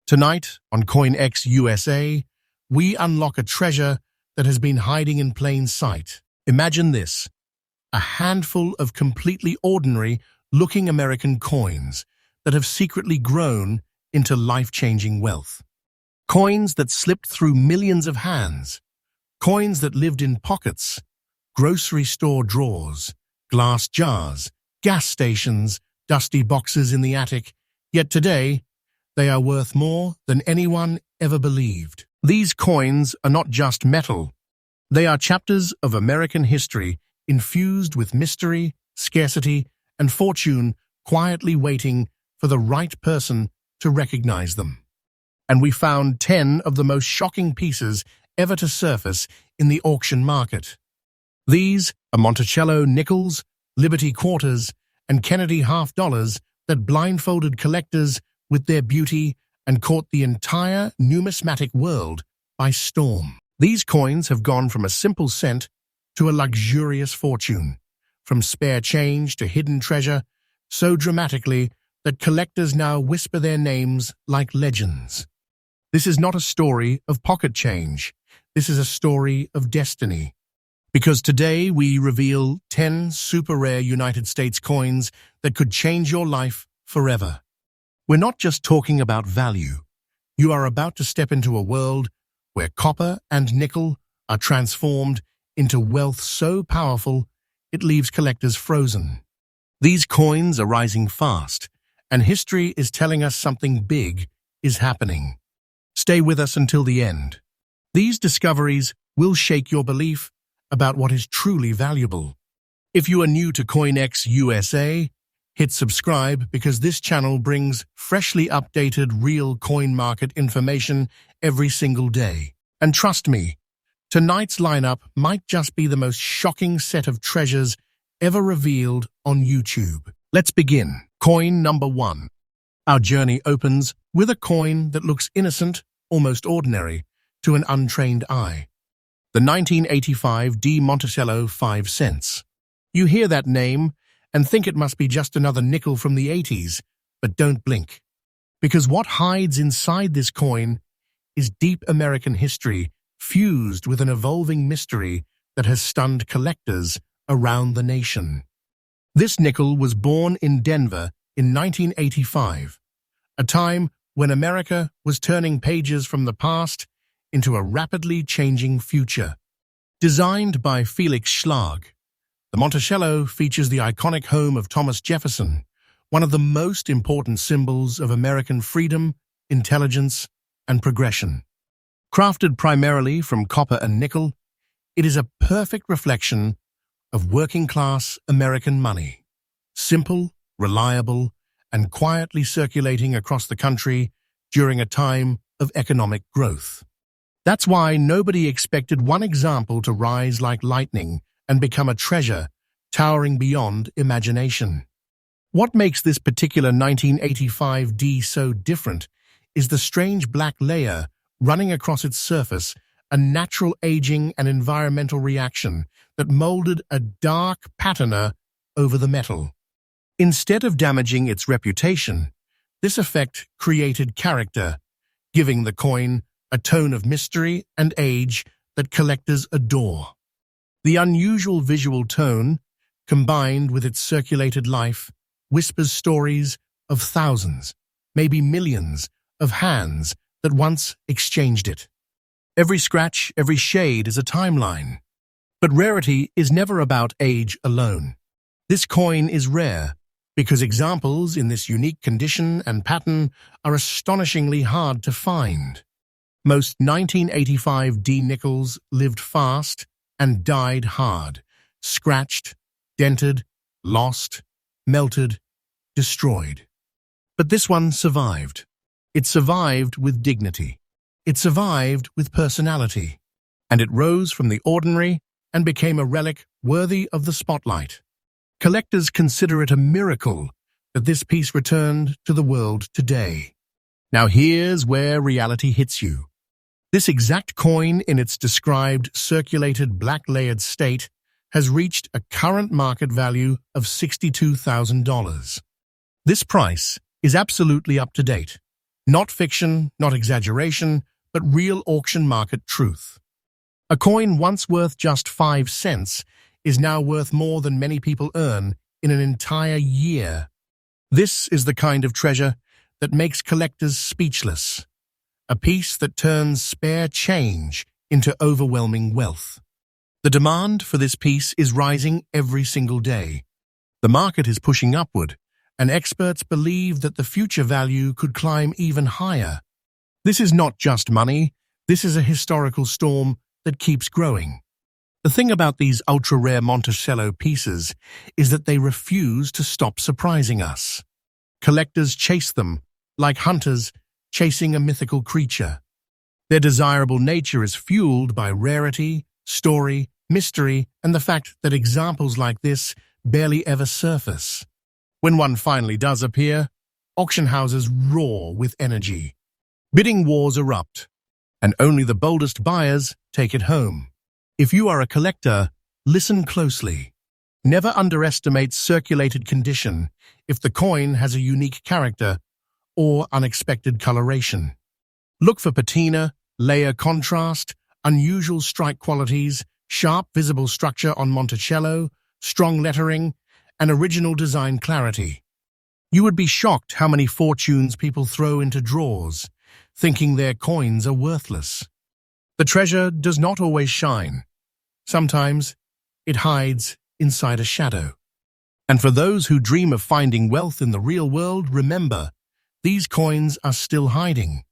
Tonight, on CoinX USA, we unlock a treasure that has been hiding in plain sight. Imagine this: a handful of completely ordinary-looking American coins that have secretly grown into life-changing wealth. Coins that slipped through millions of hands. Coins that lived in pockets, grocery store drawers, glass jars, gas stations, dusty boxes in the attic. Yet today, they are worth more than anyone ever believed. These coins are not just metal. They are chapters of American history infused with mystery, scarcity, and fortune, quietly waiting for the right person to recognize them. And we found 10 of the most shocking pieces ever to surface in the auction market. These are Monticello nickels, Liberty quarters, and Kennedy half-dollars that blindfolded collectors with their beauty and caught the entire numismatic world by storm. These coins have gone from a simple cent to a luxurious fortune, from spare change to hidden treasure, so dramatically that collectors now whisper their names like legends. This is not a story of pocket change. This is a story of destiny. Because today we reveal 10 super rare United States coins that could change your life forever. We're not just talking about value. You are about to step into a world where copper and nickel are transformed into wealth so powerful it leaves collectors frozen. These coins are rising fast, and history is telling us something big is happening. Stay with us until the end. These discoveries will shake your belief about what is truly valuable. If you are new to CoinX USA, hit subscribe because this channel brings freshly updated real coin market information every single day. And trust me, tonight's lineup might just be the most shocking set of treasures ever revealed on YouTube. Let's begin. Coin number 1. Our journey opens with a coin that looks innocent, almost ordinary, to an untrained eye. The 1985 D Monticello 5 cents. You hear that name and think it must be just another nickel from the 80s, but don't blink. Because what hides inside this coin is deep American history fused with an evolving mystery that has stunned collectors around the nation. This nickel was born in Denver in 1985, a time when America was turning pages from the past into a rapidly changing future. Designed by Felix Schlag, the Monticello features the iconic home of Thomas Jefferson, one of the most important symbols of American freedom, intelligence, and progression. Crafted primarily from copper and nickel, it is a perfect reflection of working-class American money. Simple, reliable, and quietly circulating across the country during a time of economic growth. That's why nobody expected one example to rise like lightning and become a treasure towering beyond imagination. What makes this particular 1985 D so different is the strange black layer running across its surface, a natural aging and environmental reaction that molded a dark patina over the metal. Instead of damaging its reputation, this effect created character, giving the coin a tone of mystery and age that collectors adore. The unusual visual tone, combined with its circulated life, whispers stories of thousands, maybe millions, of hands that once exchanged it. Every scratch, every shade is a timeline. But rarity is never about age alone. This coin is rare because examples in this unique condition and pattern are astonishingly hard to find. Most 1985 D nickels lived fast and died hard, scratched, dented, lost, melted, destroyed. But this one survived. It survived with dignity. It survived with personality. And it rose from the ordinary and became a relic worthy of the spotlight. Collectors consider it a miracle that this piece returned to the world today. Now here's where reality hits you. This exact coin in its described circulated black-layered state has reached a current market value of $62,000. This price is absolutely up to date, Not fiction, not exaggeration, but real auction market truth. A coin once worth just 5 cents is now worth more than many people earn in an entire year. This is the kind of treasure that makes collectors speechless. A piece that turns spare change into overwhelming wealth. The demand for this piece is rising every single day. The market is pushing upward, and experts believe that the future value could climb even higher. This is not just money, this is a historical storm that keeps growing. The thing about these ultra-rare Monticello pieces is that they refuse to stop surprising us. Collectors chase them, like hunters chasing a mythical creature. Their desirable nature is fueled by rarity, story, mystery, and the fact that examples like this barely ever surface. When one finally does appear, auction houses roar with energy. Bidding wars erupt, and only the boldest buyers take it home. If you are a collector, listen closely. Never underestimate circulated condition if the coin has a unique character or unexpected coloration. Look for patina, layer contrast, unusual strike qualities, sharp visible structure on Monticello, strong lettering, and original design clarity. You would be shocked how many fortunes people throw into drawers, thinking their coins are worthless. The treasure does not always shine. Sometimes it hides inside a shadow. And for those who dream of finding wealth in the real world, remember, these coins are still hiding.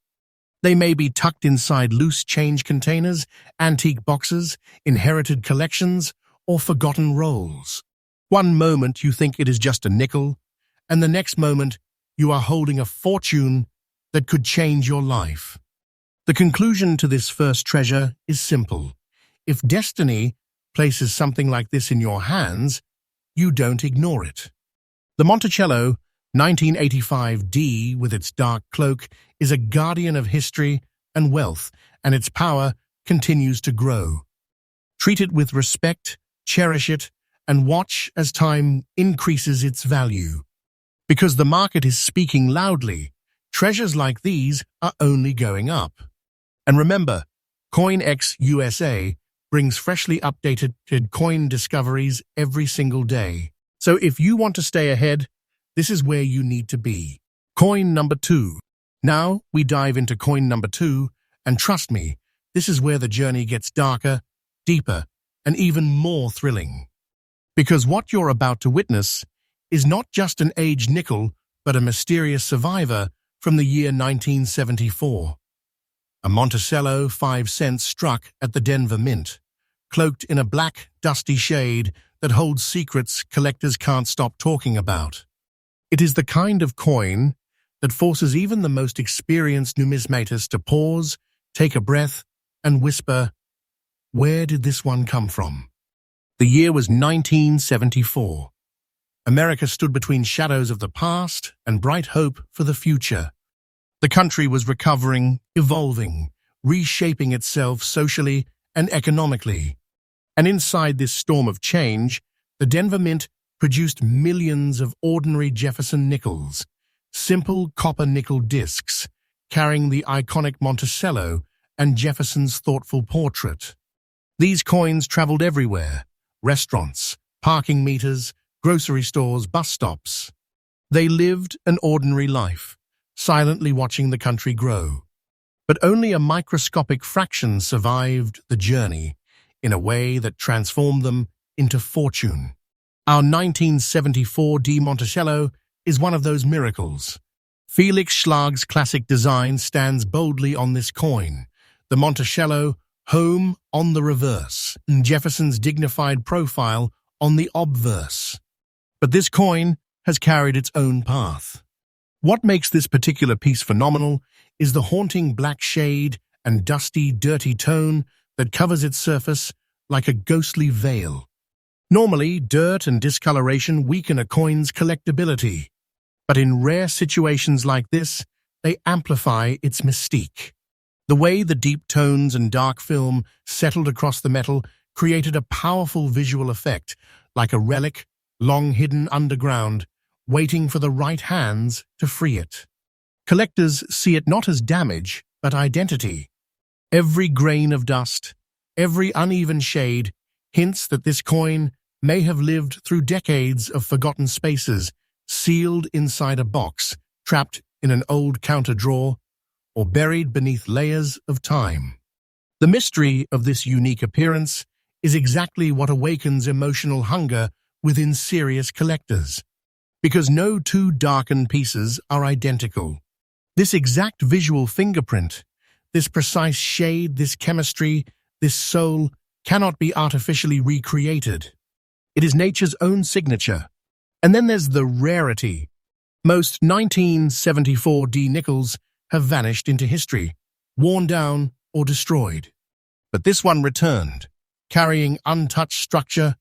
They may be tucked inside loose change containers, antique boxes, inherited collections, or forgotten rolls. One moment you think it is just a nickel, and the next moment you are holding a fortune that could change your life. The conclusion to this first treasure is simple. If destiny places something like this in your hands, you don't ignore it. The Monticello 1985D, with its dark cloak, is a guardian of history and wealth, and its power continues to grow. Treat it with respect, cherish it, and watch as time increases its value. Because the market is speaking loudly, treasures like these are only going up. And remember, CoinX USA brings freshly updated coin discoveries every single day. So if you want to stay ahead, this is where you need to be. Coin number 2. Now we dive into coin number 2, and trust me, this is where the journey gets darker, deeper, and even more thrilling. Because what you're about to witness is not just an aged nickel, but a mysterious survivor from the year 1974. A Monticello 5 cents struck at the Denver Mint, cloaked in a black, dusty shade that holds secrets collectors can't stop talking about. It is the kind of coin that forces even the most experienced numismatist to pause, take a breath, and whisper, "Where did this one come from?" The year was 1974. America stood between shadows of the past and bright hope for the future. The country was recovering, evolving, reshaping itself socially and economically. And inside this storm of change, the Denver Mint produced millions of ordinary Jefferson Nickels, simple copper-nickel discs, carrying the iconic Monticello and Jefferson's thoughtful portrait. These coins traveled everywhere: restaurants, parking meters, grocery stores, bus stops. They lived an ordinary life, silently watching the country grow. But only a microscopic fraction survived the journey in a way that transformed them into fortune. Our 1974 D Monticello is one of those miracles. Felix Schlag's classic design stands boldly on this coin. The Monticello, home on the reverse, and Jefferson's dignified profile on the obverse. But this coin has carried its own path. What makes this particular piece phenomenal is the haunting black shade and dusty, dirty tone that covers its surface like a ghostly veil. Normally, dirt and discoloration weaken a coin's collectability, but in rare situations like this, they amplify its mystique. The way the deep tones and dark film settled across the metal created a powerful visual effect, like a relic long hidden underground, waiting for the right hands to free it. Collectors see it not as damage, but identity. Every grain of dust, every uneven shade, hints that this coin may have lived through decades of forgotten spaces, sealed inside a box, trapped in an old counter drawer, or buried beneath layers of time. The mystery of this unique appearance is exactly what awakens emotional hunger within serious collectors. Because no two darkened pieces are identical. This exact visual fingerprint, this precise shade, this chemistry, this soul, cannot be artificially recreated. It is nature's own signature. And then there's the rarity. Most 1974 D nickels have vanished into history, worn down or destroyed. But this one returned, carrying untouched structure,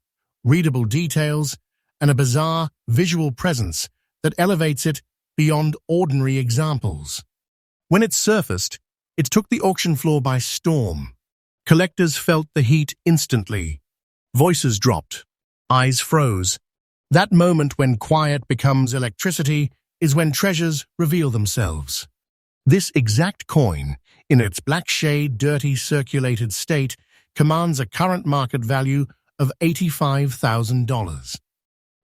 readable details, and a bizarre visual presence that elevates it beyond ordinary examples. When it surfaced, it took the auction floor by storm. Collectors felt the heat instantly. Voices dropped. Eyes froze. That moment when quiet becomes electricity is when treasures reveal themselves. This exact coin, in its black shade, dirty, circulated state, commands a current market value of $85,000.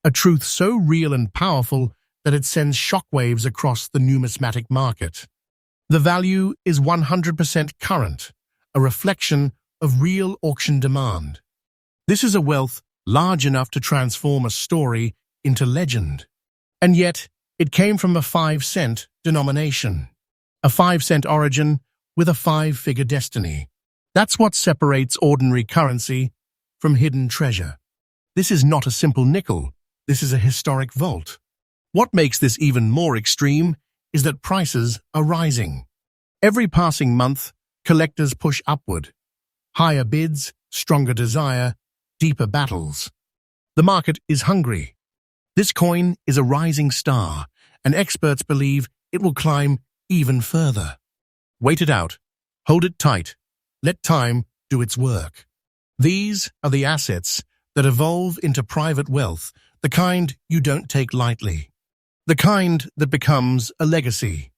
A truth so real and powerful that it sends shockwaves across the numismatic market. The value is 100% current, a reflection of real auction demand. This is a wealth large enough to transform a story into legend. And yet, it came from a 5-cent denomination, a 5-cent origin with a 5-figure destiny. That's what separates ordinary currency from hidden treasure. This is not a simple nickel. This is a historic vault. What makes this even more extreme is that prices are rising. Every passing month, collectors push upward. Higher bids, stronger desire, deeper battles. The market is hungry. This coin is a rising star, and experts believe it will climb even further. Wait it out. Hold it tight. Let time do its work. These are the assets that evolve into private wealth, the kind you don't take lightly. The kind that becomes a legacy.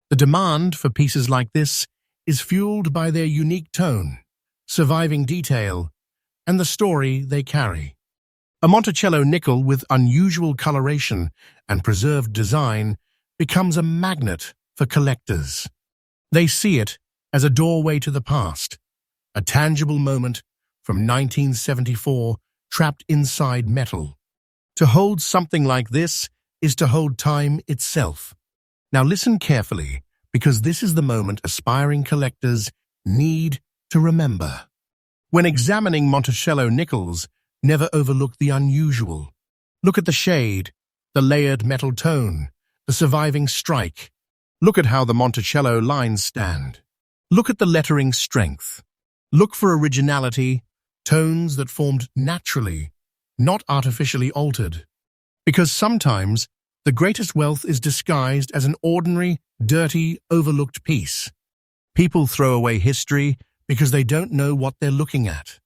The demand for pieces like this is fueled by their unique tone, surviving detail, and the story they carry. A Monticello nickel with unusual coloration and preserved design becomes a magnet for collectors. They see it as a doorway to the past, a tangible moment from 1974 trapped inside metal. To hold something like this is to hold time itself. Now listen carefully, because this is the moment aspiring collectors need to remember. When examining Monticello nickels, never overlook the unusual. Look at the shade, the layered metal tone, the surviving strike. Look at how the Monticello lines stand. Look at the lettering strength. Look for originality, tones that formed naturally, not artificially altered. Because sometimes, the greatest wealth is disguised as an ordinary, dirty, overlooked piece. People throw away history because they don't know what they're looking at.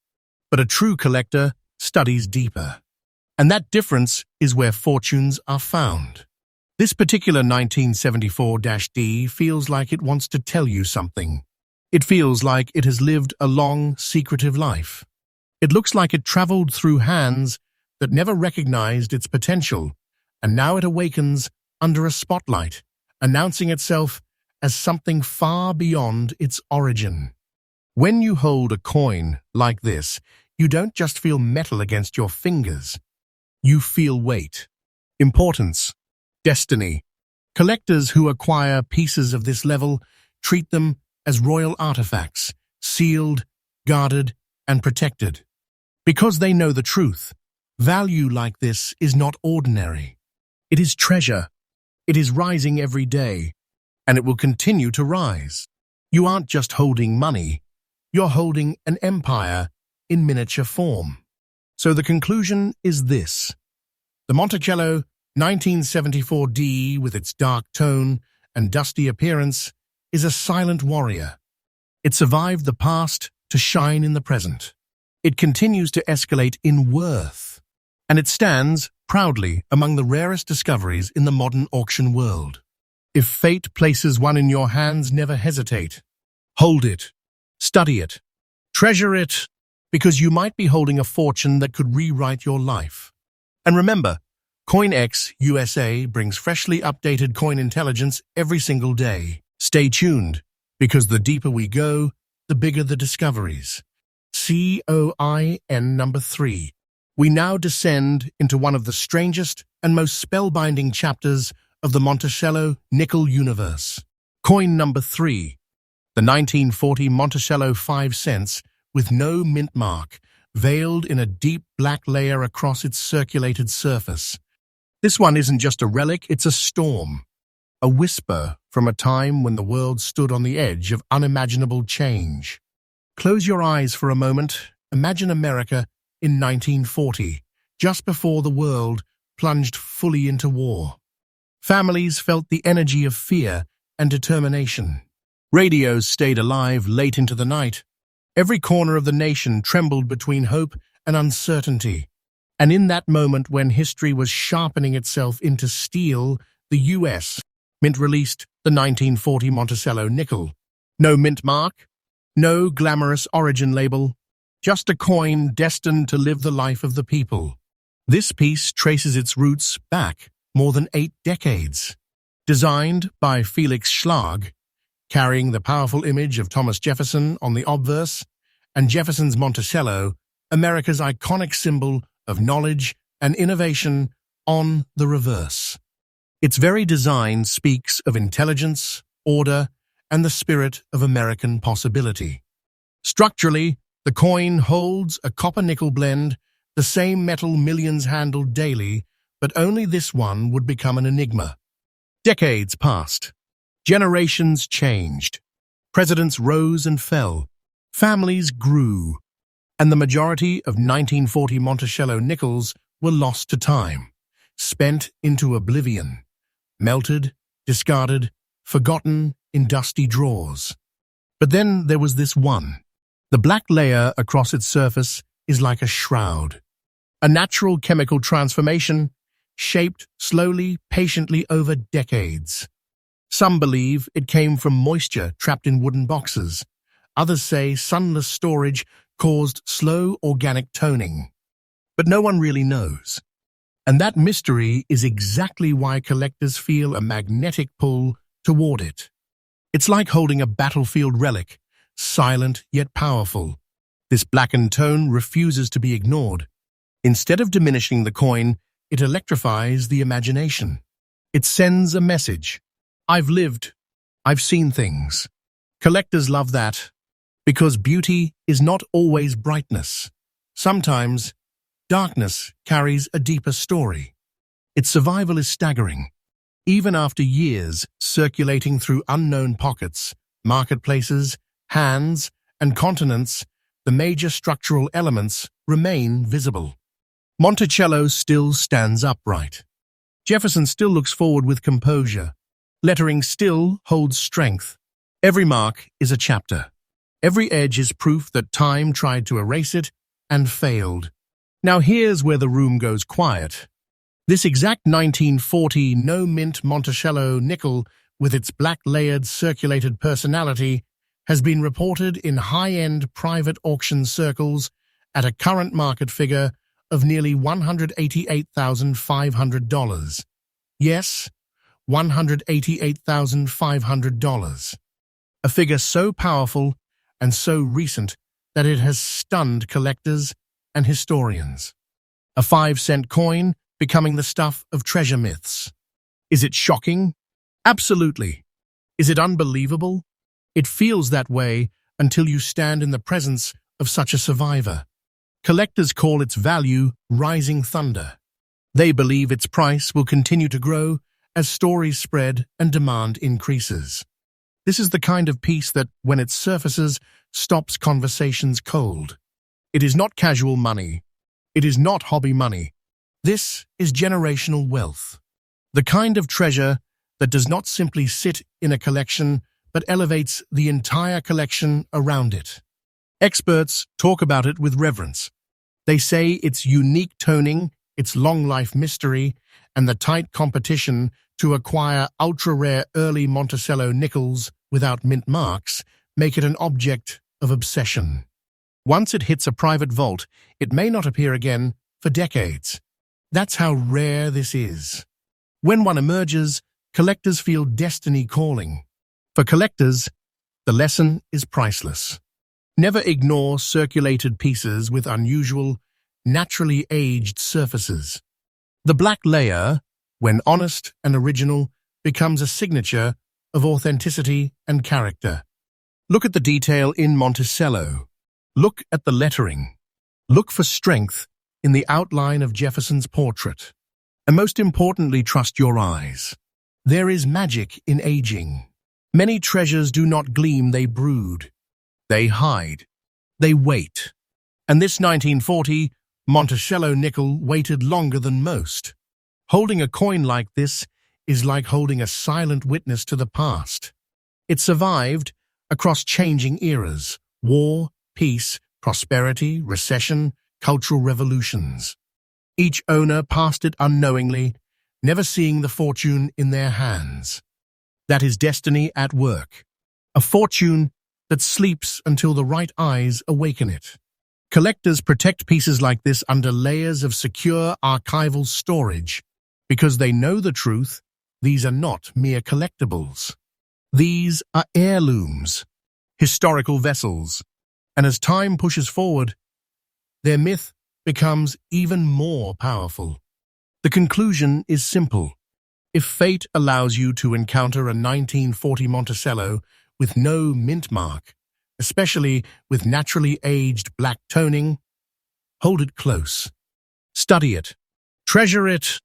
But a true collector studies deeper. And that difference is where fortunes are found. This particular 1974-D feels like it wants to tell you something. It feels like it has lived a long, secretive life. It looks like it traveled through hands that never recognized its potential, and now it awakens under a spotlight, announcing itself as something far beyond its origin. When you hold a coin like this, you don't just feel metal against your fingers. You feel weight, importance, destiny. Collectors who acquire pieces of this level treat them as royal artifacts, sealed, guarded, and protected. Because they know the truth, value like this is not ordinary. It is treasure. It is rising every day, and it will continue to rise. You aren't just holding money, you're holding an empire in miniature form. So the conclusion is this. The Monticello 1974-D, with its dark tone and dusty appearance, is a silent warrior. It survived the past to shine in the present. It continues to escalate in worth, and it stands proudly among the rarest discoveries in the modern auction world. If fate places one in your hands, never hesitate. Hold it, study it, treasure it, because you might be holding a fortune that could rewrite your life. And remember, CoinX USA brings freshly updated coin intelligence every single day. Stay tuned, because the deeper we go, the bigger the discoveries. CoIN number 3. We now descend into one of the strangest and most spellbinding chapters of the Monticello nickel universe. Coin number 3. The 1940 Monticello 5 cents with no mint mark, veiled in a deep black layer across its circulated surface. This one isn't just a relic, it's a storm. A whisper from a time when the world stood on the edge of unimaginable change. Close your eyes for a moment. Imagine America in 1940, just before the world plunged fully into war. Families felt the energy of fear and determination. Radios stayed alive late into the night. Every corner of the nation trembled between hope and uncertainty. And in that moment when history was sharpening itself into steel, the U.S. Mint released the 1940 Monticello nickel. No mint mark, no glamorous origin label, just a coin destined to live the life of the people. This piece traces its roots back more than 8 decades. Designed by Felix Schlag, carrying the powerful image of Thomas Jefferson on the obverse, and Jefferson's Monticello, America's iconic symbol of knowledge and innovation, on the reverse. Its very design speaks of intelligence, order, and the spirit of American possibility. Structurally, the coin holds a copper-nickel blend, the same metal millions handled daily, but only this one would become an enigma. Decades passed. Generations changed. Presidents rose and fell. Families grew. And the majority of 1940 Monticello nickels were lost to time, spent into oblivion, melted, discarded, forgotten in dusty drawers. But then there was this one. The black layer across its surface is like a shroud. A natural chemical transformation, shaped slowly, patiently over decades. Some believe it came from moisture trapped in wooden boxes. Others say sunless storage caused slow organic toning. But no one really knows. And that mystery is exactly why collectors feel a magnetic pull toward it. It's like holding a battlefield relic, silent yet powerful. This blackened tone refuses to be ignored. Instead of diminishing the coin, it electrifies the imagination. It sends a message. I've lived. I've seen things. Collectors love that, because beauty is not always brightness. Sometimes, darkness carries a deeper story. Its survival is staggering. Even after years circulating through unknown pockets, marketplaces, hands, and continents, the major structural elements remain visible. Monticello still stands upright. Jefferson still looks forward with composure. Lettering still holds strength. Every mark is a chapter. Every edge is proof that time tried to erase it and failed. Now here's where the room goes quiet. This exact 1940 no-mint Monticello nickel, with its black-layered circulated personality, has been reported in high-end private auction circles at a current market figure of nearly $188,500. Yes, $188,500. A figure so powerful and so recent that it has stunned collectors and historians. A 5-cent coin becoming the stuff of treasure myths. Is it shocking? Absolutely. Is it unbelievable? It feels that way until you stand in the presence of such a survivor. Collectors call its value rising thunder. They believe its price will continue to grow as stories spread and demand increases. This is the kind of piece that, when it surfaces, stops conversations cold. It is not casual money. It is not hobby money. This is generational wealth. The kind of treasure that does not simply sit in a collection, but elevates the entire collection around it. Experts talk about it with reverence. They say its unique toning, its long-life mystery, and the tight competition to acquire ultra-rare early Monticello nickels without mint marks make it an object of obsession. Once it hits a private vault, it may not appear again for decades. That's how rare this is. When one emerges, collectors feel destiny calling. For collectors, the lesson is priceless. Never ignore circulated pieces with unusual, naturally aged surfaces. The black layer, when honest and original, becomes a signature of authenticity and character. Look at the detail in Monticello. Look at the lettering. Look for strength in the outline of Jefferson's portrait. And most importantly, trust your eyes. There is magic in aging. Many treasures do not gleam, they brood. They hide. They wait. And this 1940 Monticello nickel waited longer than most. Holding a coin like this is like holding a silent witness to the past. It survived across changing eras: war, peace, prosperity, recession, cultural revolutions. Each owner passed it unknowingly, never seeing the fortune in their hands. That is destiny at work. A fortune that sleeps until the right eyes awaken it. Collectors protect pieces like this under layers of secure archival storage because they know the truth. These are not mere collectibles. These are heirlooms, historical vessels, and as time pushes forward, their myth becomes even more powerful. The conclusion is simple. If fate allows you to encounter a 1940 Monticello with no mint mark, especially with naturally aged black toning, hold it close. Study it. Treasure it,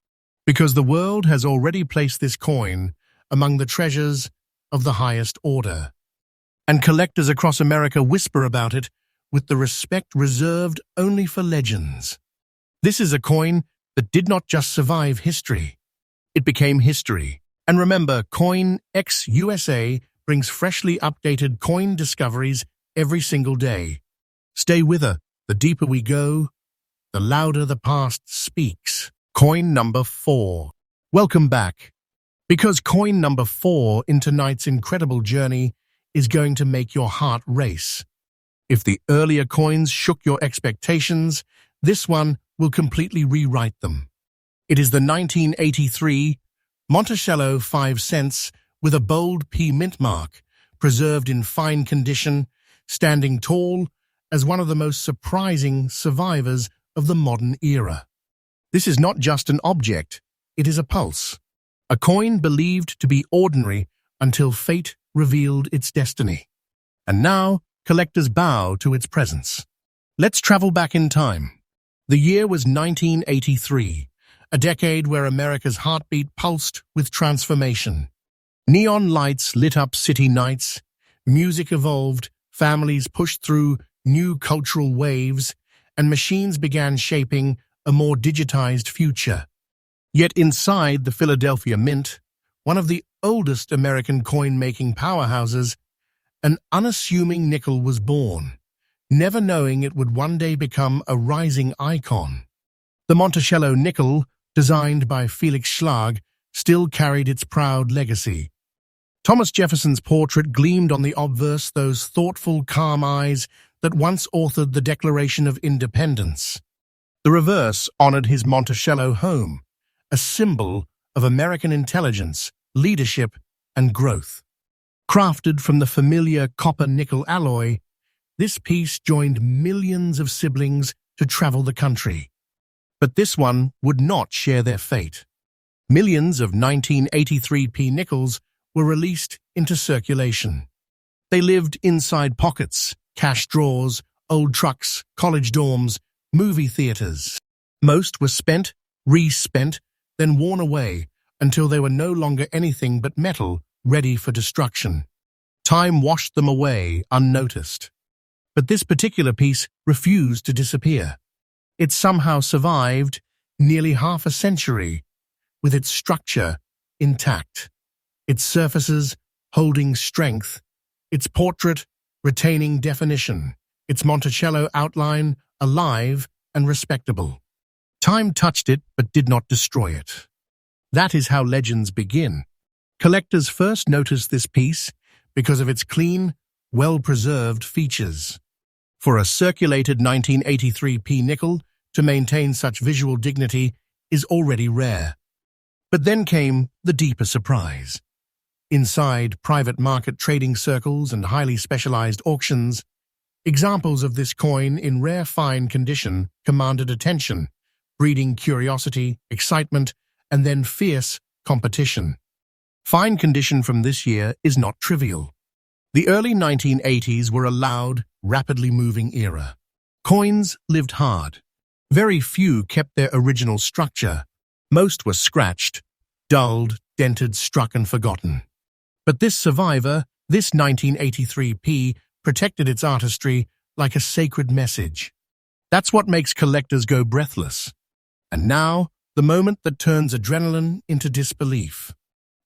because the world has already placed this coin among the treasures of the highest order. And collectors across America whisper about it with the respect reserved only for legends. This is a coin that did not just survive history. It became history. And remember, CoinX USA brings freshly updated coin discoveries every single day. Stay with her. The deeper we go, the louder the past speaks. Coin number 4. Welcome back. Because coin number 4 in tonight's incredible journey is going to make your heart race. If the earlier coins shook your expectations, this one will completely rewrite them. It is the 1983 Monticello 5 cents with a bold P mint mark, preserved in fine condition, standing tall as one of the most surprising survivors of the modern era. This is not just an object, it is a pulse. A coin believed to be ordinary until fate revealed its destiny. And now, collectors bow to its presence. Let's travel back in time. The year was 1983, a decade where America's heartbeat pulsed with transformation. Neon lights lit up city nights, music evolved, families pushed through new cultural waves, and machines began shaping a more digitized future. Yet inside the Philadelphia Mint, one of the oldest American coin-making powerhouses, an unassuming nickel was born, never knowing it would one day become a rising icon. The Monticello nickel, designed by Felix Schlag, still carried its proud legacy. Thomas Jefferson's portrait gleamed on the obverse, those thoughtful, calm eyes that once authored the Declaration of Independence. The reverse honored his Monticello home, a symbol of American intelligence, leadership, and growth. Crafted from the familiar copper-nickel alloy, this piece joined millions of siblings to travel the country. But this one would not share their fate. Millions of 1983 P nickels were released into circulation. They lived inside pockets, cash drawers, old trucks, college dorms, movie theaters. Most were spent, re-spent, then worn away until they were no longer anything but metal ready for destruction. Time washed them away unnoticed. But this particular piece refused to disappear. It somehow survived nearly half a century, with its structure intact, its surfaces holding strength, its portrait retaining definition, its Monticello outline alive and respectable. Time touched it but did not destroy it. That is how legends begin. Collectors first notice this piece because of its clean, well-preserved features. For a circulated 1983p nickel to maintain such visual dignity is already rare. But then came the deeper surprise. Inside private market trading circles and highly specialized auctions, examples of this coin in rare fine condition commanded attention, breeding curiosity, excitement, and then fierce competition. Fine condition from this year is not trivial. The early 1980s were a loud, rapidly moving era. Coins lived hard. Very few kept their original structure. Most were scratched, dulled, dented, struck, and forgotten. But this survivor, this 1983p, protected its artistry like a sacred message. That's what makes collectors go breathless. And now, the moment that turns adrenaline into disbelief.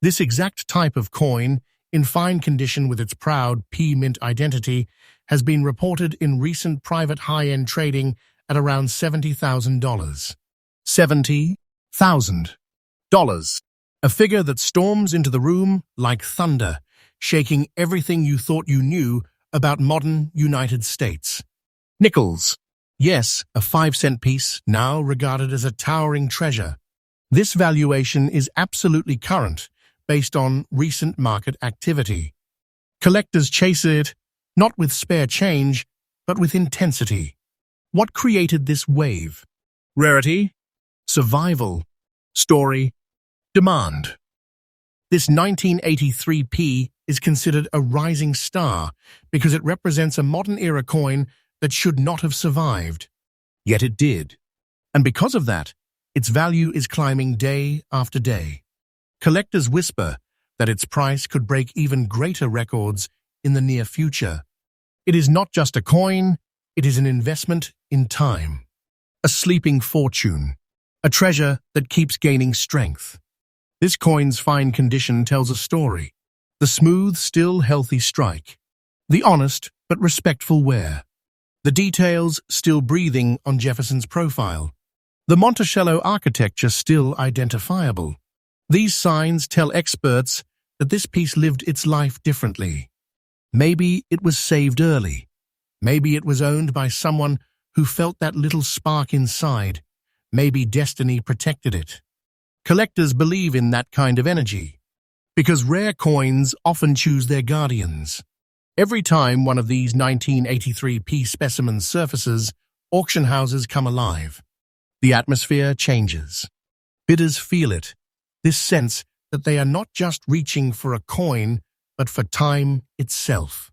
This exact type of coin, in fine condition with its proud P-mint identity, has been reported in recent private high-end trading at around $70,000. $70,000. A figure that storms into the room like thunder, shaking everything you thought you knew about modern United States. Nickels. Yes, a 5-cent piece, now regarded as a towering treasure. This valuation is absolutely current, based on recent market activity. Collectors chase it, not with spare change, but with intensity. What created this wave? Rarity, survival, story, demand. This 1983p is considered a rising star because it represents a modern-era coin that should not have survived. Yet it did. And because of that, its value is climbing day after day. Collectors whisper that its price could break even greater records in the near future. It is not just a coin, it is an investment in time. A sleeping fortune, a treasure that keeps gaining strength. This coin's fine condition tells a story. The smooth, still healthy strike. The honest but respectful wear. The details still breathing on Jefferson's profile. The Monticello architecture still identifiable. These signs tell experts that this piece lived its life differently. Maybe it was saved early. Maybe it was owned by someone who felt that little spark inside. Maybe destiny protected it. Collectors believe in that kind of energy, because rare coins often choose their guardians. Every time one of these 1983p specimens surfaces, auction houses come alive. The atmosphere changes. Bidders feel it, this sense that they are not just reaching for a coin, but for time itself.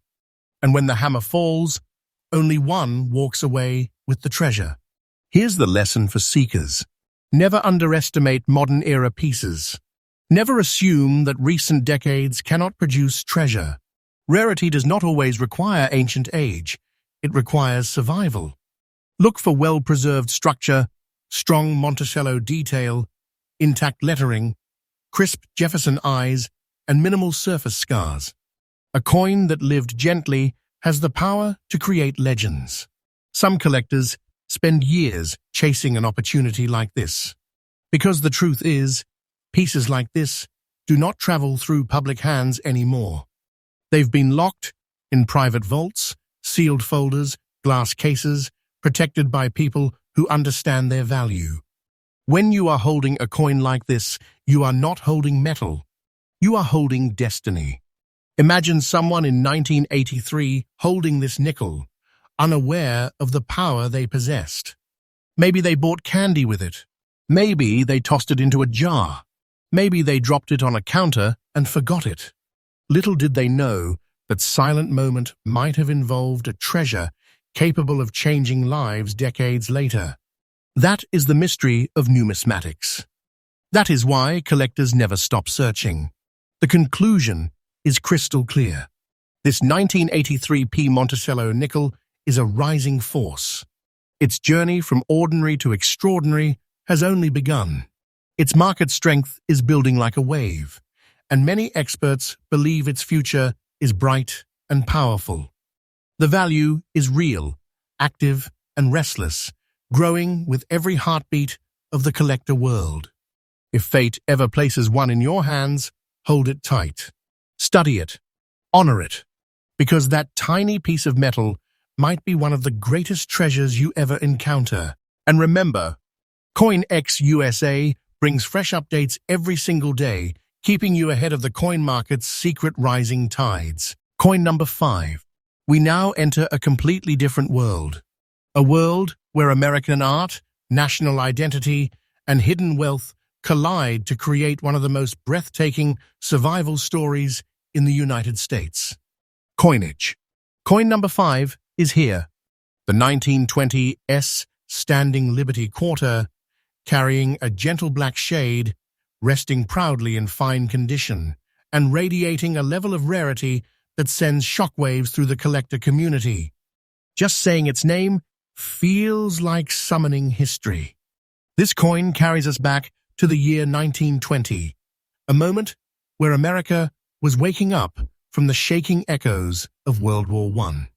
And when the hammer falls, only one walks away with the treasure. Here's the lesson for seekers. Never underestimate modern-era pieces. Never assume that recent decades cannot produce treasure. Rarity does not always require ancient age. It requires survival. Look for well-preserved structure, strong Monticello detail, intact lettering, crisp Jefferson eyes, and minimal surface scars. A coin that lived gently has the power to create legends. Some collectors spend years chasing an opportunity like this. Because the truth is, pieces like this do not travel through public hands anymore. They've been locked in private vaults, sealed folders, glass cases, protected by people who understand their value. When you are holding a coin like this, you are not holding metal. You are holding destiny. Imagine someone in 1983 holding this nickel, unaware of the power they possessed. Maybe they bought candy with it. Maybe they tossed it into a jar. Maybe they dropped it on a counter and forgot it. Little did they know that silent moment might have involved a treasure capable of changing lives decades later. That is the mystery of numismatics. That is why collectors never stop searching. The conclusion is crystal clear. This 1983p Monticello nickel is a rising force. Its journey from ordinary to extraordinary has only begun. Its market strength is building like a wave, and many experts believe its future is bright and powerful. The value is real, active, and restless, growing with every heartbeat of the collector world. If fate ever places one in your hands, hold it tight. Study it. Honor it. Because that tiny piece of metal might be one of the greatest treasures you ever encounter. And remember, CoinX USA brings fresh updates every single day, keeping you ahead of the coin market's secret rising tides. Coin number 5. We now enter a completely different world. A world where American art, national identity, and hidden wealth collide to create one of the most breathtaking survival stories in the United States. Coinage. Coin number 5 is here. The 1920 S Standing Liberty Quarter, carrying a gentle black shade, resting proudly in fine condition, and radiating a level of rarity that sends shockwaves through the collector community. Just saying its name feels like summoning history. This coin carries us back to the year 1920, a moment where America was waking up from the shaking echoes of World War I.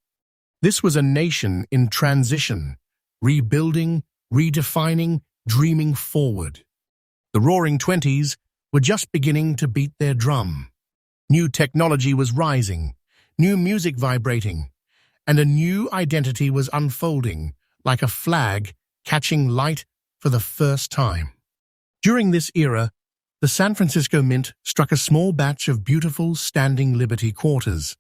This was a nation in transition, rebuilding, redefining, dreaming forward. The Roaring Twenties were just beginning to beat their drum. New technology was rising, new music vibrating, and a new identity was unfolding like a flag catching light for the first time. During this era, the San Francisco Mint struck a small batch of beautiful Standing Liberty Quarters.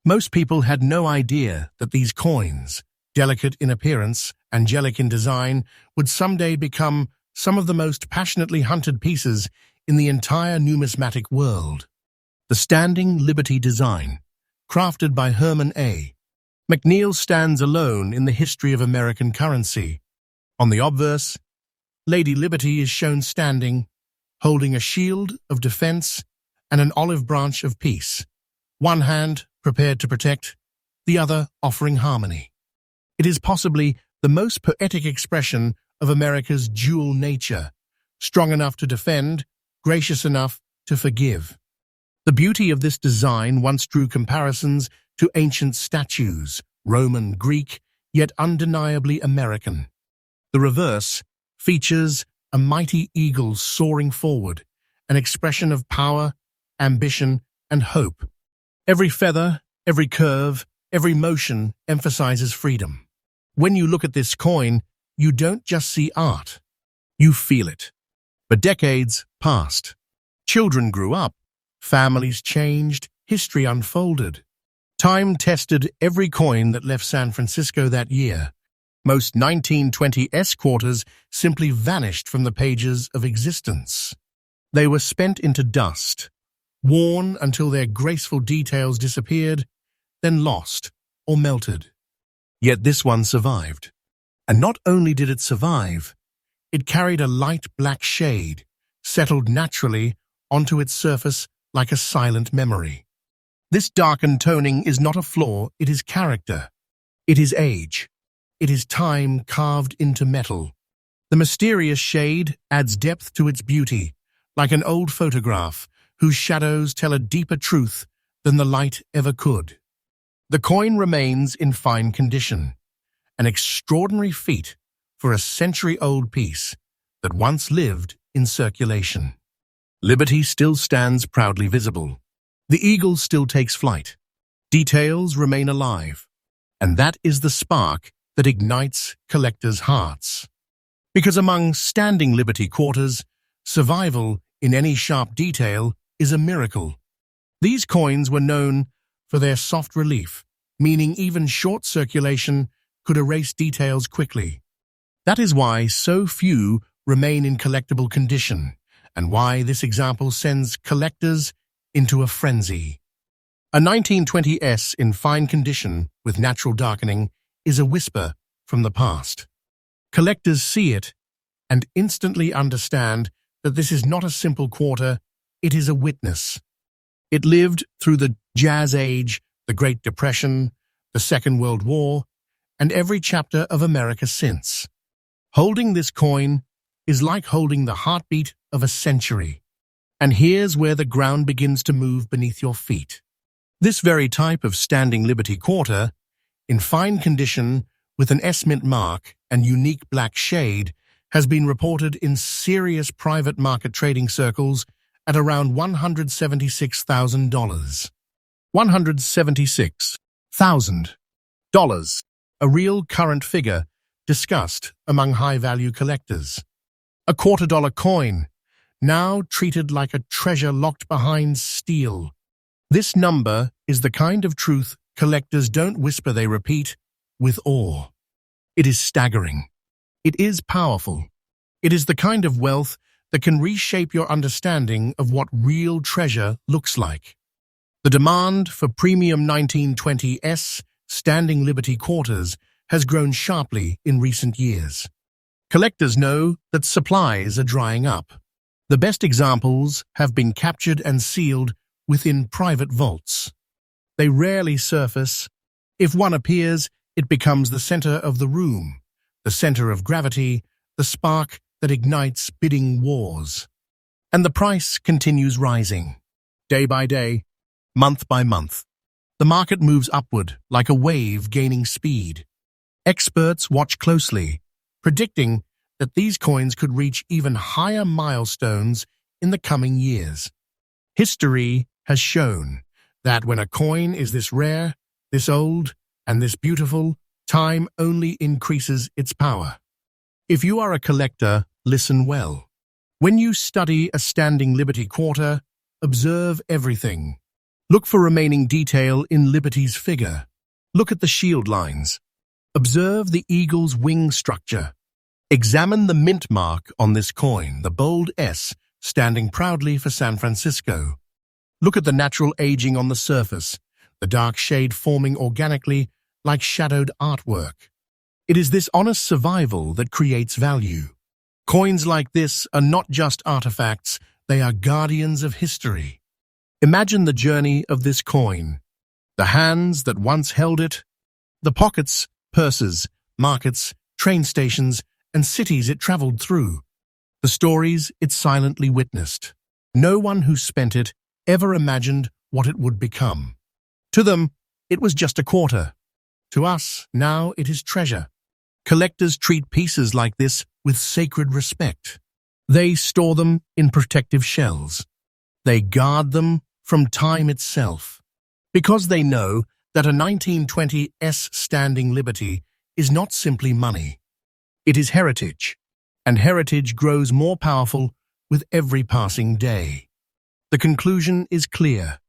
Most people had no idea that these coins, delicate in appearance, angelic in design, would someday become some of the most passionately hunted pieces in the entire numismatic world. The Standing Liberty design, crafted by Herman A. McNeil, stands alone in the history of American currency. On the obverse, Lady Liberty is shown standing, holding a shield of defense and an olive branch of peace, one hand prepared to protect, the other offering harmony. It is possibly the most poetic expression of America's dual nature, strong enough to defend, gracious enough to forgive. The beauty of this design once drew comparisons to ancient statues, Roman, Greek, yet undeniably American. The reverse features a mighty eagle soaring forward, an expression of power, ambition, and hope. Every feather, every curve, every motion emphasizes freedom. When you look at this coin, you don't just see art, you feel it. But decades passed. Children grew up, families changed, history unfolded. Time tested every coin that left San Francisco that year. Most 1920 S quarters simply vanished from the pages of existence. They were spent into dust, worn until their graceful details disappeared, then lost or melted. Yet this one survived. And not only did it survive, it carried a light black shade, settled naturally onto its surface like a silent memory. This darkened toning is not a flaw, it is character. It is age. It is time carved into metal. The mysterious shade adds depth to its beauty, like an old photograph whose shadows tell a deeper truth than the light ever could. The coin remains in fine condition, an extraordinary feat for a century-old piece that once lived in circulation. Liberty still stands proudly visible. The eagle still takes flight. Details remain alive, and that is the spark that ignites collectors' hearts. Because among Standing Liberty Quarters, survival in any sharp detail is a miracle. These coins were known for their soft relief, meaning even short circulation could erase details quickly. That is why so few remain in collectible condition, and why this example sends collectors into a frenzy. A 1920 S in fine condition with natural darkening is a whisper from the past. Collectors see it and instantly understand that this is not a simple quarter, it is a witness. It lived through the Jazz Age, the Great Depression, the Second World War, and every chapter of America since. Holding this coin is like holding the heartbeat of a century. And here's where the ground begins to move beneath your feet. This very type of Standing Liberty Quarter, in fine condition with an S-Mint mark and unique black shade, has been reported in serious private market trading circles at around $176,000. $176,000, a real current figure discussed among high-value collectors. A $quarter coin, now treated like a treasure locked behind steel. This number is the kind of truth collectors don't whisper, they repeat with awe. It is staggering. It is powerful. It is the kind of wealth that can reshape your understanding of what real treasure looks like. The demand for premium 1920s standing Liberty quarters has grown sharply in recent years. Collectors know that supplies are drying up. The best examples have been captured and sealed within private vaults. They rarely surface. If one appears, it becomes the center of the room, the center of gravity, the spark that ignites bidding wars. And the price continues rising. Day by day, month by month, the market moves upward like a wave gaining speed. Experts watch closely, predicting that these coins could reach even higher milestones in the coming years. History has shown that when a coin is this rare, this old, and this beautiful, time only increases its power. If you are a collector, listen well. When you study a standing Liberty quarter, observe everything. Look for remaining detail in Liberty's figure. Look at the shield lines. Observe the eagle's wing structure. Examine the mint mark on this coin, the bold S standing proudly for San Francisco. Look at the natural aging on the surface, the dark shade forming organically like shadowed artwork. It is this honest survival that creates value. Coins like this are not just artifacts, they are guardians of history. Imagine the journey of this coin, the hands that once held it, the pockets, purses, markets, train stations, and cities it traveled through, the stories it silently witnessed. No one who spent it ever imagined what it would become. To them, it was just a quarter. To us, now it is treasure. Collectors treat pieces like this with sacred respect. They store them in protective shells. They guard them from time itself, because they know that a 1920s standing Liberty is not simply money. It is heritage, and heritage grows more powerful with every passing day. The conclusion is clear.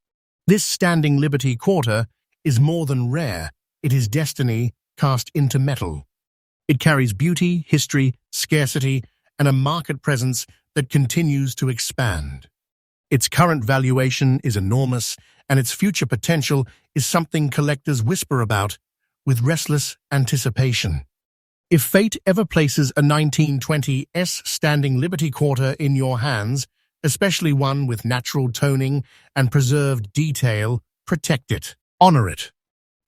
This standing Liberty quarter is more than rare, it is destiny cast into metal. It carries beauty, history, scarcity, and a market presence that continues to expand. Its current valuation is enormous, and its future potential is something collectors whisper about with restless anticipation. If fate ever places a 1920s standing Liberty quarter in your hands, especially one with natural toning and preserved detail, protect it, honor it,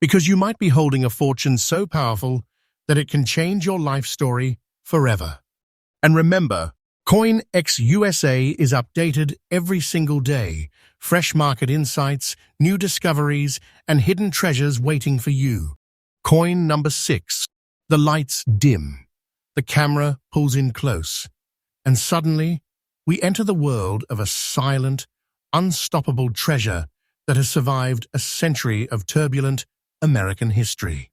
because you might be holding a fortune so powerful that it can change your life story forever. And remember, CoinX USA is updated every single day. Fresh market insights, new discoveries, and hidden treasures waiting for you. Coin number 6. The lights dim. The camera pulls in close. And suddenly, we enter the world of a silent, unstoppable treasure that has survived a century of turbulent American history.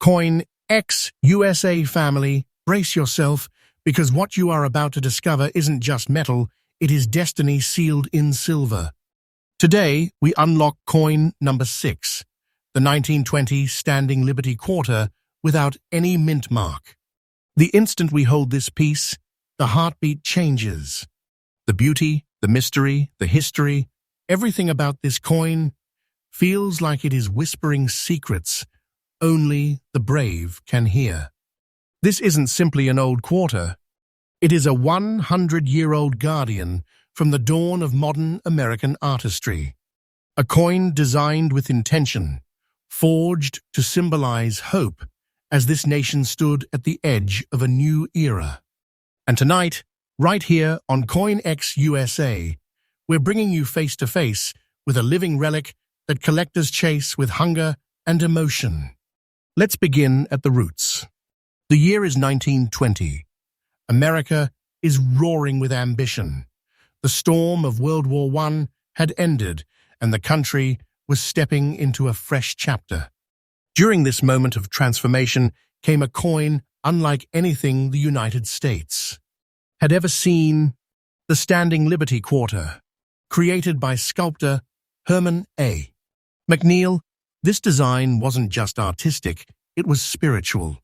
CoinX USA family, brace yourself, because what you are about to discover isn't just metal, it is destiny sealed in silver. Today, we unlock coin number 6, the 1920 standing Liberty quarter without any mint mark. The instant we hold this piece, the heartbeat changes. The beauty, the mystery, the history, everything about this coin feels like it is whispering secrets only the brave can hear. This isn't simply an old quarter. It is a 100-year-old guardian from the dawn of modern American artistry. A coin designed with intention, forged to symbolize hope as this nation stood at the edge of a new era. And tonight, right here on CoinX USA, we're bringing you face-to-face with a living relic that collectors chase with hunger and emotion. Let's begin at the roots. The year is 1920. America is roaring with ambition. The storm of World War I had ended, and the country was stepping into a fresh chapter. During this moment of transformation came a coin unlike anything the United States had ever seen: the Standing Liberty Quarter, created by sculptor Herman A. McNeil. This design wasn't just artistic, it was spiritual.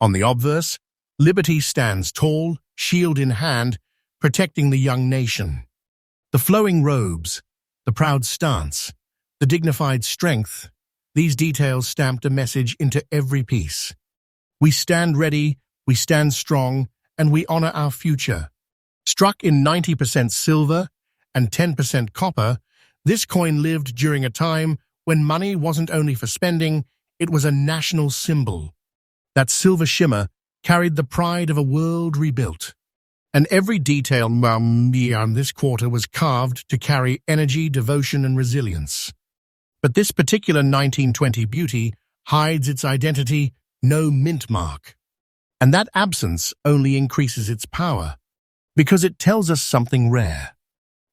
On the obverse, Liberty stands tall, shield in hand, protecting the young nation. The flowing robes, the proud stance, the dignified strength, these details stamped a message into every piece. We stand ready, we stand strong, and we honor our future. Struck in 90% silver and 10% copper, this coin lived during a time when money wasn't only for spending, it was a national symbol. That silver shimmer carried the pride of a world rebuilt. And every detail on this quarter was carved to carry energy, devotion, and resilience. But this particular 1920 beauty hides its identity: no mint mark. And that absence only increases its power, because it tells us something rare.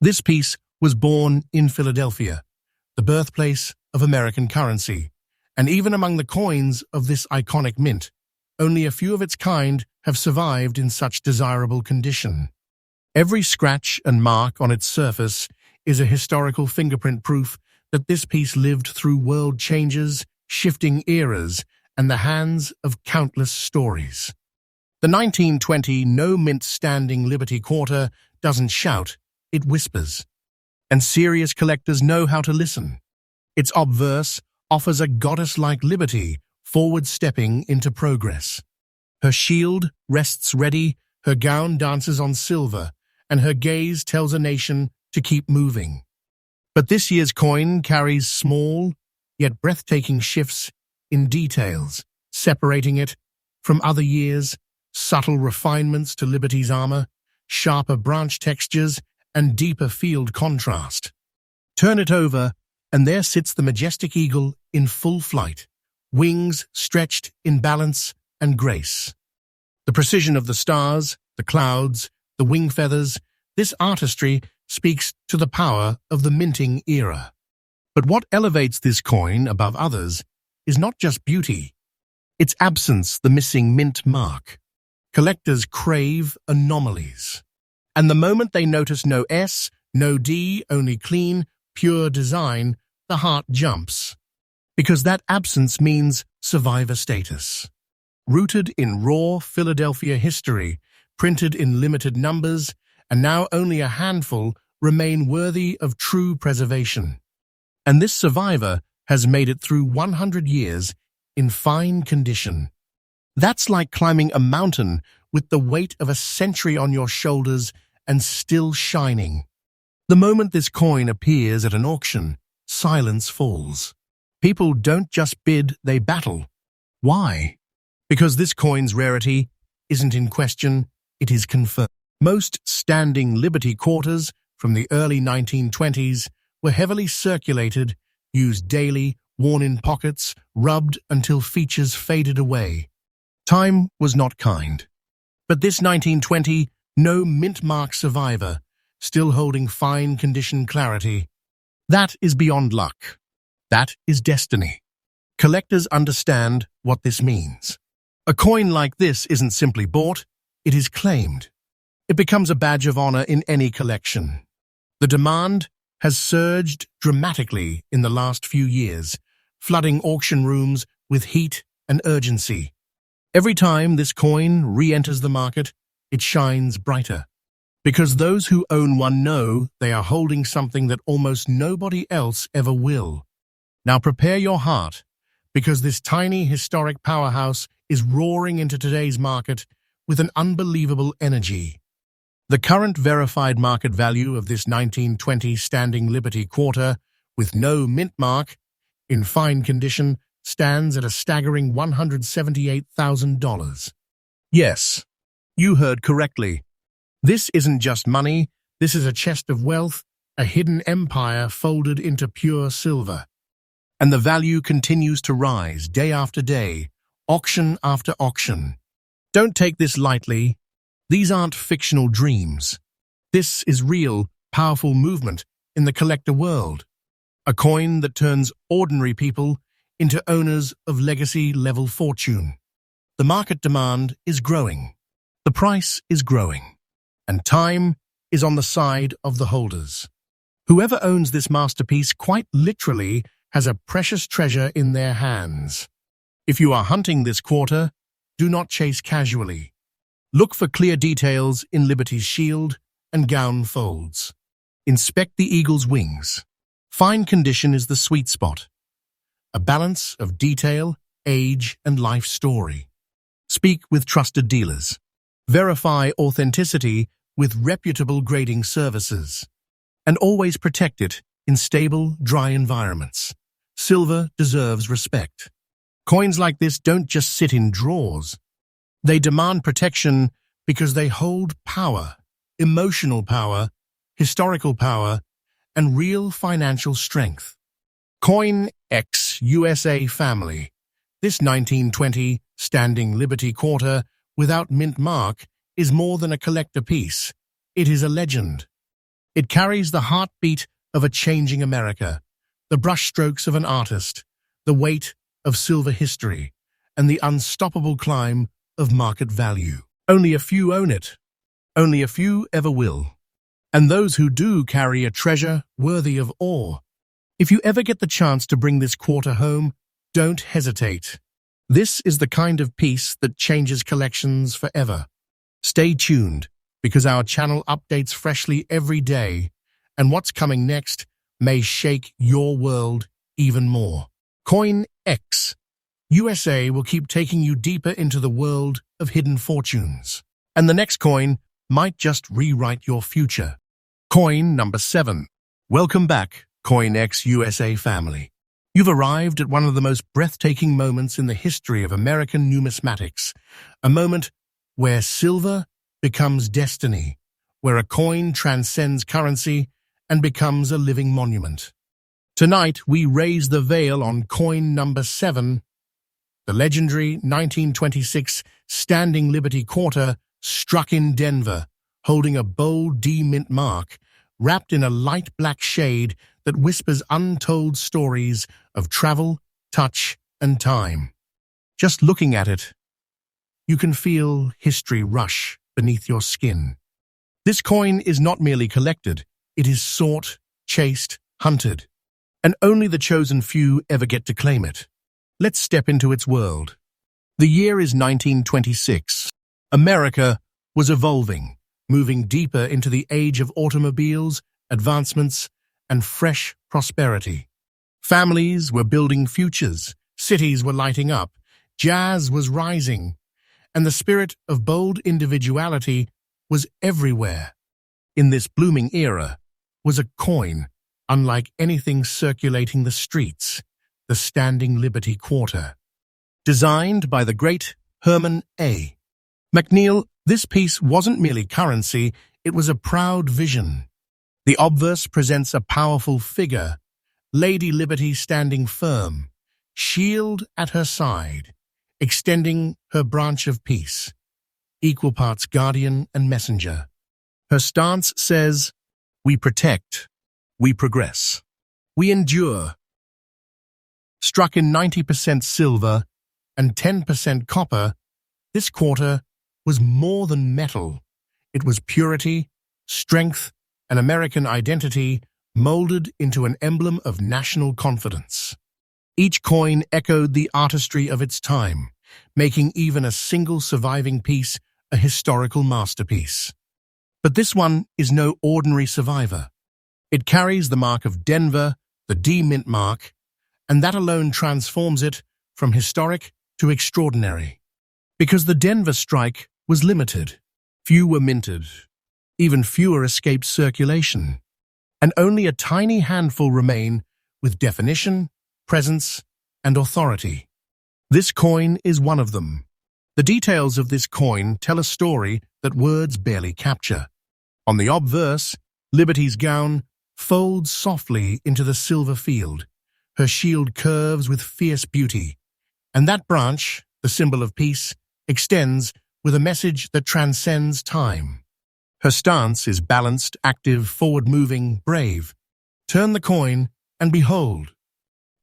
This piece was born in Philadelphia, the birthplace of American currency, and even among the coins of this iconic mint, only a few of its kind have survived in such desirable condition. Every scratch and mark on its surface is a historical fingerprint, proof that this piece lived through world changes, shifting eras, and the hands of countless stories. The 1920 no-mint Standing Liberty Quarter doesn't shout, it whispers. And serious collectors know how to listen. Its obverse offers a goddess-like liberty, forward-stepping into progress. Her shield rests ready, her gown dances on silver, and her gaze tells a nation to keep moving. But this year's coin carries small, yet breathtaking shifts in details, separating it from other years: subtle refinements to Liberty's armor, sharper branch textures, and deeper field contrast. Turn it over, and there sits the majestic eagle in full flight, wings stretched in balance and grace. The precision of the stars, the clouds, the wing feathers, this artistry speaks to the power of the minting era. But what elevates this coin above others is not just beauty. Its absence, the missing mint mark. Collectors crave anomalies. And the moment they notice no S, no D, only clean, pure design, the heart jumps. Because that absence means survivor status. Rooted in raw Philadelphia history, printed in limited numbers, and now only a handful remain worthy of true preservation. And this survivor has made it through 100 years in fine condition. That's like climbing a mountain with the weight of a century on your shoulders and still shining. The moment this coin appears at an auction, silence falls. People don't just bid, they battle. Why? Because this coin's rarity isn't in question, it is confirmed. Most Standing Liberty Quarters from the early 1920s were heavily circulated, used daily, worn in pockets, rubbed until features faded away. Time was not kind. But this 1920, no mint mark survivor, still holding fine condition clarity. That is beyond luck. That is destiny. Collectors understand what this means. A coin like this isn't simply bought, it is claimed. It becomes a badge of honor in any collection. The demand has surged dramatically in the last few years, flooding auction rooms with heat and urgency. Every time this coin re-enters the market, it shines brighter. Because those who own one know they are holding something that almost nobody else ever will. Now prepare your heart, because this tiny historic powerhouse is roaring into today's market with an unbelievable energy. The current verified market value of this 1920 Standing Liberty Quarter, with no mint mark, in fine condition, stands at a staggering $178,000. Yes, you heard correctly. This isn't just money, this is a chest of wealth, a hidden empire folded into pure silver. And the value continues to rise day after day, auction after auction. Don't take this lightly. These aren't fictional dreams. This is real, powerful movement in the collector world. A coin that turns ordinary people into owners of legacy-level fortune. The market demand is growing. The price is growing. And time is on the side of the holders. Whoever owns this masterpiece quite literally has a precious treasure in their hands. If you are hunting this quarter, do not chase casually. Look for clear details in Liberty's shield and gown folds. Inspect the eagle's wings. Fine condition is the sweet spot. A balance of detail, age, and life story. Speak with trusted dealers. Verify authenticity with reputable grading services. And always protect it in stable, dry environments. Silver deserves respect. Coins like this don't just sit in drawers. They demand protection because they hold power, emotional power, historical power, and real financial strength. CoinX USA family. This 1920 standing Liberty quarter without mint mark is more than a collector piece. It is a legend. It carries the heartbeat of a changing America, the brushstrokes of an artist, the weight of silver history, and the unstoppable climb of market value. Only a few own it. Only a few ever will. And those who do carry a treasure worthy of awe. If you ever get the chance to bring this quarter home, don't hesitate. This is the kind of piece that changes collections forever. Stay tuned, because our channel updates freshly every day, and what's coming next may shake your world even more. CoinX USA will keep taking you deeper into the world of hidden fortunes. And the next coin might just rewrite your future. Coin number 7. Welcome back, CoinX USA family. You've arrived at one of the most breathtaking moments in the history of American numismatics, a moment where silver becomes destiny, where a coin transcends currency and becomes a living monument. Tonight, we raise the veil on coin number 7, the legendary 1926 Standing Liberty Quarter struck in Denver, holding a bold D-mint mark, wrapped in a light black shade that whispers untold stories of travel, touch, and time. Just looking at it, you can feel history rush beneath your skin. This coin is not merely collected, it is sought, chased, hunted, and only the chosen few ever get to claim it. Let's step into its world. The year is 1926. America was evolving, moving deeper into the age of automobiles, advancements, and fresh prosperity. Families were building futures, cities were lighting up, jazz was rising, and the spirit of bold individuality was everywhere. In this blooming era was a coin unlike anything circulating the streets, the Standing Liberty Quarter. Designed by the great Herman A. McNeil, this piece wasn't merely currency, it was a proud vision. The obverse presents a powerful figure, Lady Liberty standing firm, shield at her side, extending her branch of peace, equal parts guardian and messenger. Her stance says, "We protect, we progress, we endure." Struck in 90% silver and 10% copper, this quarter was more than metal. It was purity, strength, and American identity molded into an emblem of national confidence. Each coin echoed the artistry of its time, making even a single surviving piece a historical masterpiece. But this one is no ordinary survivor. It carries the mark of Denver, the D-mint mark, and that alone transforms it from historic to extraordinary. Because the Denver strike was limited, few were minted, even fewer escaped circulation, and only a tiny handful remain with definition, presence, and authority. This coin is one of them. The details of this coin tell a story that words barely capture. On the obverse, Liberty's gown folds softly into the silver field. Her shield curves with fierce beauty, and that branch, the symbol of peace, extends with a message that transcends time. Her stance is balanced, active, forward-moving, brave. Turn the coin, and behold,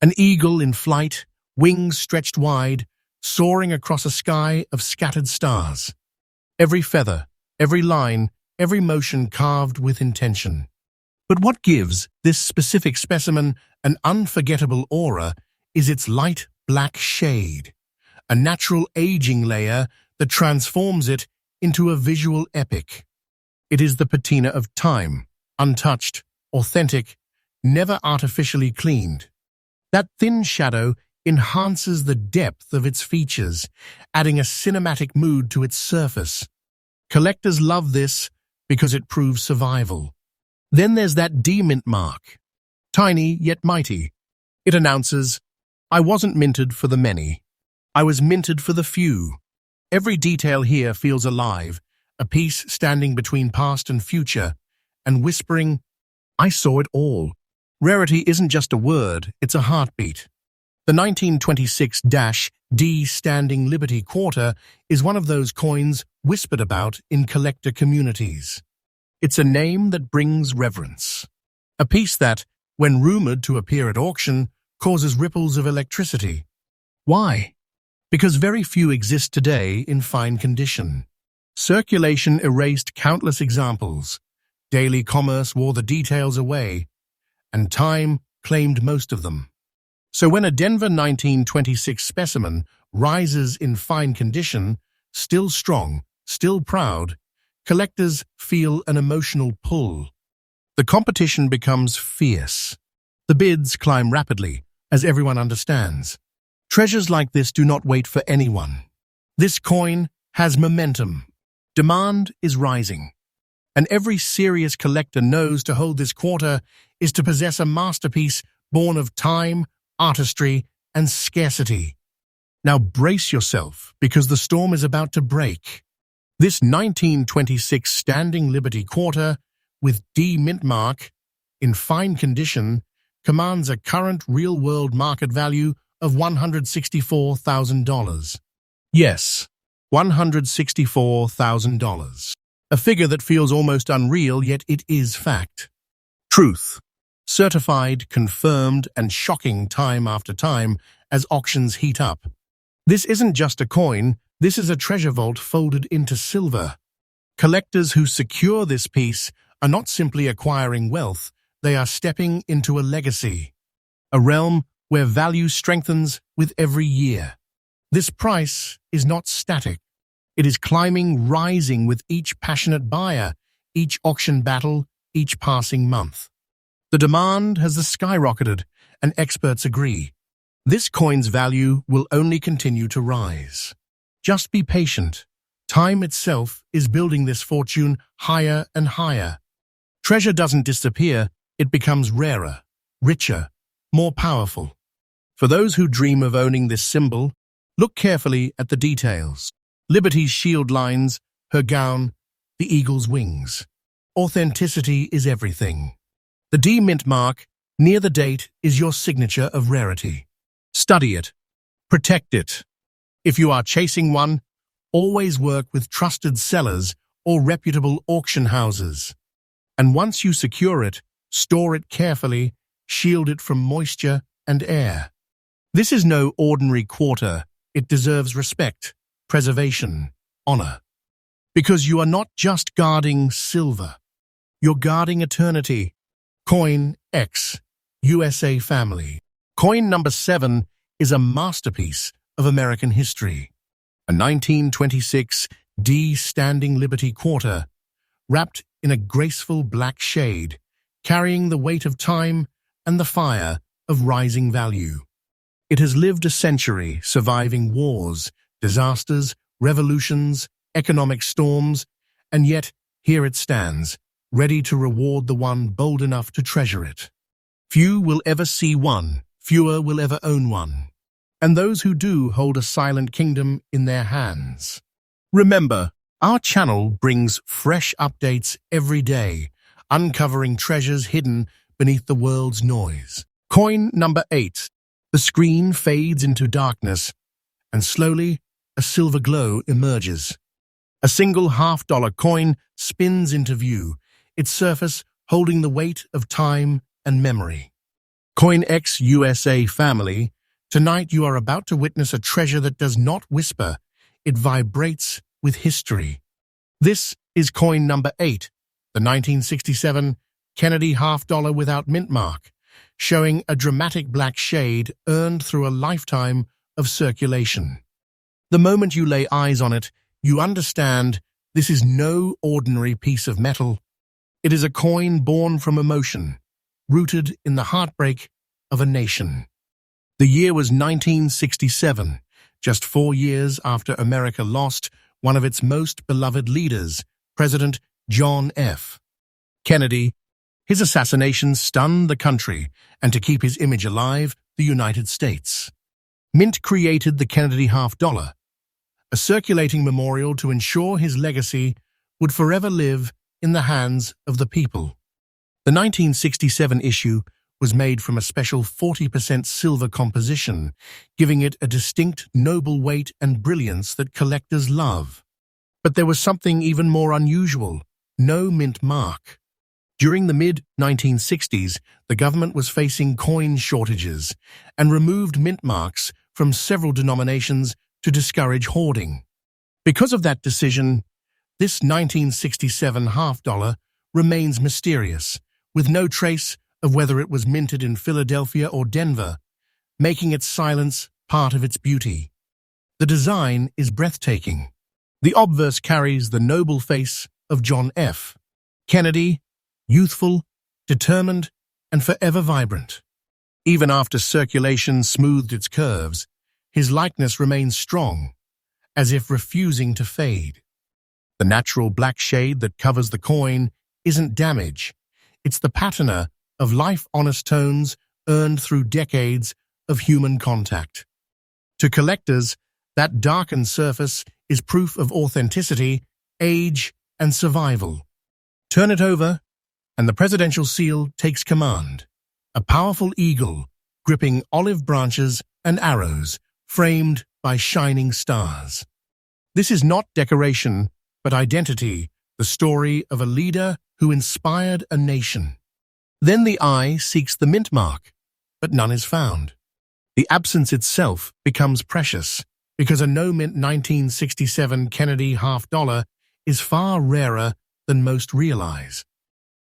an eagle in flight, wings stretched wide, soaring across a sky of scattered stars. Every feather, every line, every motion carved with intention. But what gives this specific specimen an unforgettable aura is its light black shade, a natural aging layer that transforms it into a visual epic. It is the patina of time, untouched, authentic, never artificially cleaned. That thin shadow enhances the depth of its features, adding a cinematic mood to its surface. Collectors love this because it proves survival. Then there's that D-mint mark. Tiny yet mighty. It announces, I wasn't minted for the many. I was minted for the few. Every detail here feels alive, a piece standing between past and future, and whispering, I saw it all. Rarity isn't just a word, it's a heartbeat. The 1926-D Standing Liberty Quarter is one of those coins whispered about in collector communities. It's a name that brings reverence. A piece that, when rumored to appear at auction, causes ripples of electricity. Why? Because very few exist today in fine condition. Circulation erased countless examples. Daily commerce wore the details away, and time claimed most of them. So when a Denver 1926 specimen rises in fine condition, still strong, still proud, collectors feel an emotional pull. The competition becomes fierce. The bids climb rapidly, as everyone understands. Treasures like this do not wait for anyone. This coin has momentum. Demand is rising. And every serious collector knows to hold this quarter is to possess a masterpiece born of time, artistry, and scarcity. Now brace yourself, because the storm is about to break. This 1926 Standing Liberty Quarter, with D mint mark, in fine condition, commands a current real-world market value of $164,000. Yes, $164,000. A figure that feels almost unreal, yet it is fact. Truth. Certified, confirmed, and shocking time after time as auctions heat up. This isn't just a coin, this is a treasure vault folded into silver. Collectors who secure this piece are not simply acquiring wealth, they are stepping into a legacy. A realm where value strengthens with every year. This price is not static. It is climbing, rising with each passionate buyer, each auction battle, each passing month. The demand has skyrocketed, and experts agree. This coin's value will only continue to rise. Just be patient. Time itself is building this fortune higher and higher. Treasure doesn't disappear, it becomes rarer, richer, more powerful. For those who dream of owning this symbol, look carefully at the details. Liberty's shield lines, her gown, the eagle's wings. Authenticity is everything. The D mint mark, near the date, is your signature of rarity. Study it. Protect it. If you are chasing one, always work with trusted sellers or reputable auction houses. And once you secure it, store it carefully, shield it from moisture and air. This is no ordinary quarter. It deserves respect, preservation, honor. Because you are not just guarding silver. You're guarding eternity. CoinX USA family. Coin number 7 is a masterpiece of American history. A 1926 D Standing Liberty Quarter, wrapped in a graceful black shade, carrying the weight of time and the fire of rising value. It has lived a century, surviving wars, disasters, revolutions, economic storms, and yet here it stands, ready to reward the one bold enough to treasure it. Few will ever see one, fewer will ever own one, and those who do hold a silent kingdom in their hands. Remember, our channel brings fresh updates every day, uncovering treasures hidden beneath the world's noise. Coin number 8. The screen fades into darkness, and slowly a silver glow emerges. A single half-dollar coin spins into view, its surface holding the weight of time and memory. CoinX USA family, tonight you are about to witness a treasure that does not whisper, it vibrates with history. This is coin number 8, the 1967 Kennedy half-dollar without mint mark, showing a dramatic black shade earned through a lifetime of circulation. The moment you lay eyes on it, you understand this is no ordinary piece of metal. It is a coin born from emotion, rooted in the heartbreak of a nation. The year was 1967, just 4 years after America lost one of its most beloved leaders, President John F. Kennedy. His assassination stunned the country, and to keep his image alive, the United States. Mint created the Kennedy half-dollar, a circulating memorial to ensure his legacy would forever live in the hands of the people. The 1967 issue was made from a special 40% silver composition, giving it a distinct noble weight and brilliance that collectors love. But there was something even more unusual: no mint mark. During the mid-1960s, the government was facing coin shortages and removed mint marks from several denominations to discourage hoarding. Because of that decision, this 1967 half-dollar remains mysterious, with no trace of whether it was minted in Philadelphia or Denver, making its silence part of its beauty. The design is breathtaking. The obverse carries the noble face of John F. Kennedy, youthful, determined, and forever vibrant. Even after circulation smoothed its curves, his likeness remains strong, as if refusing to fade. The natural black shade that covers the coin isn't damage. It's the patina of life-honest tones earned through decades of human contact. To collectors, that darkened surface is proof of authenticity, age, and survival. Turn it over, and the presidential seal takes command. A powerful eagle, gripping olive branches and arrows, framed by shining stars. This is not decoration, but identity, the story of a leader who inspired a nation. Then the eye seeks the mint mark, but none is found. The absence itself becomes precious, because a no-mint 1967 Kennedy half-dollar is far rarer than most realize.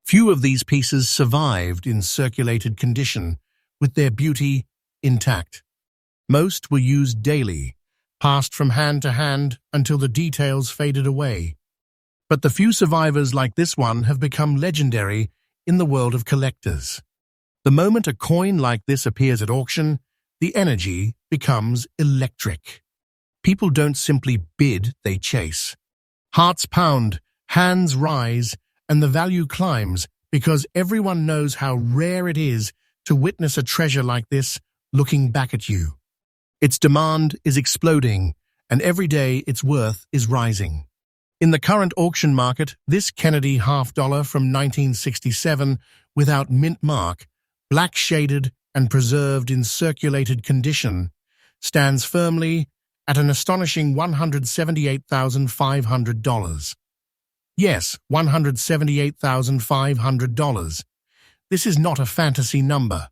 Few of these pieces survived in circulated condition, with their beauty intact. Most were used daily, passed from hand to hand until the details faded away. But the few survivors like this one have become legendary in the world of collectors. The moment a coin like this appears at auction, the energy becomes electric. People don't simply bid, they chase. Hearts pound, hands rise, and the value climbs because everyone knows how rare it is to witness a treasure like this looking back at you. Its demand is exploding, and every day its worth is rising. In the current auction market, this Kennedy half-dollar from 1967 without mint mark, black-shaded and preserved in circulated condition, stands firmly at an astonishing $178,500. Yes, $178,500. This is not a fantasy number.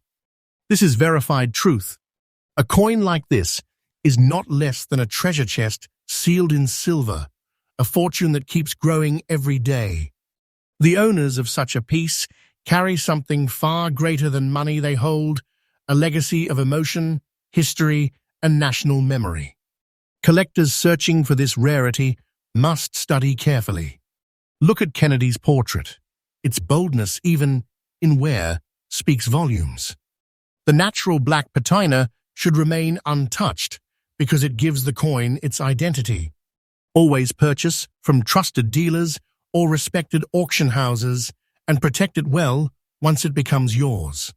This is verified truth. A coin like this is not less than a treasure chest sealed in silver, a fortune that keeps growing every day. The owners of such a piece carry something far greater than money they hold, a legacy of emotion, history, and national memory. Collectors searching for this rarity must study carefully. Look at Kennedy's portrait. Its boldness, even in wear, speaks volumes. The natural black patina should remain untouched because it gives the coin its identity. Always purchase from trusted dealers or respected auction houses and protect it well once it becomes yours.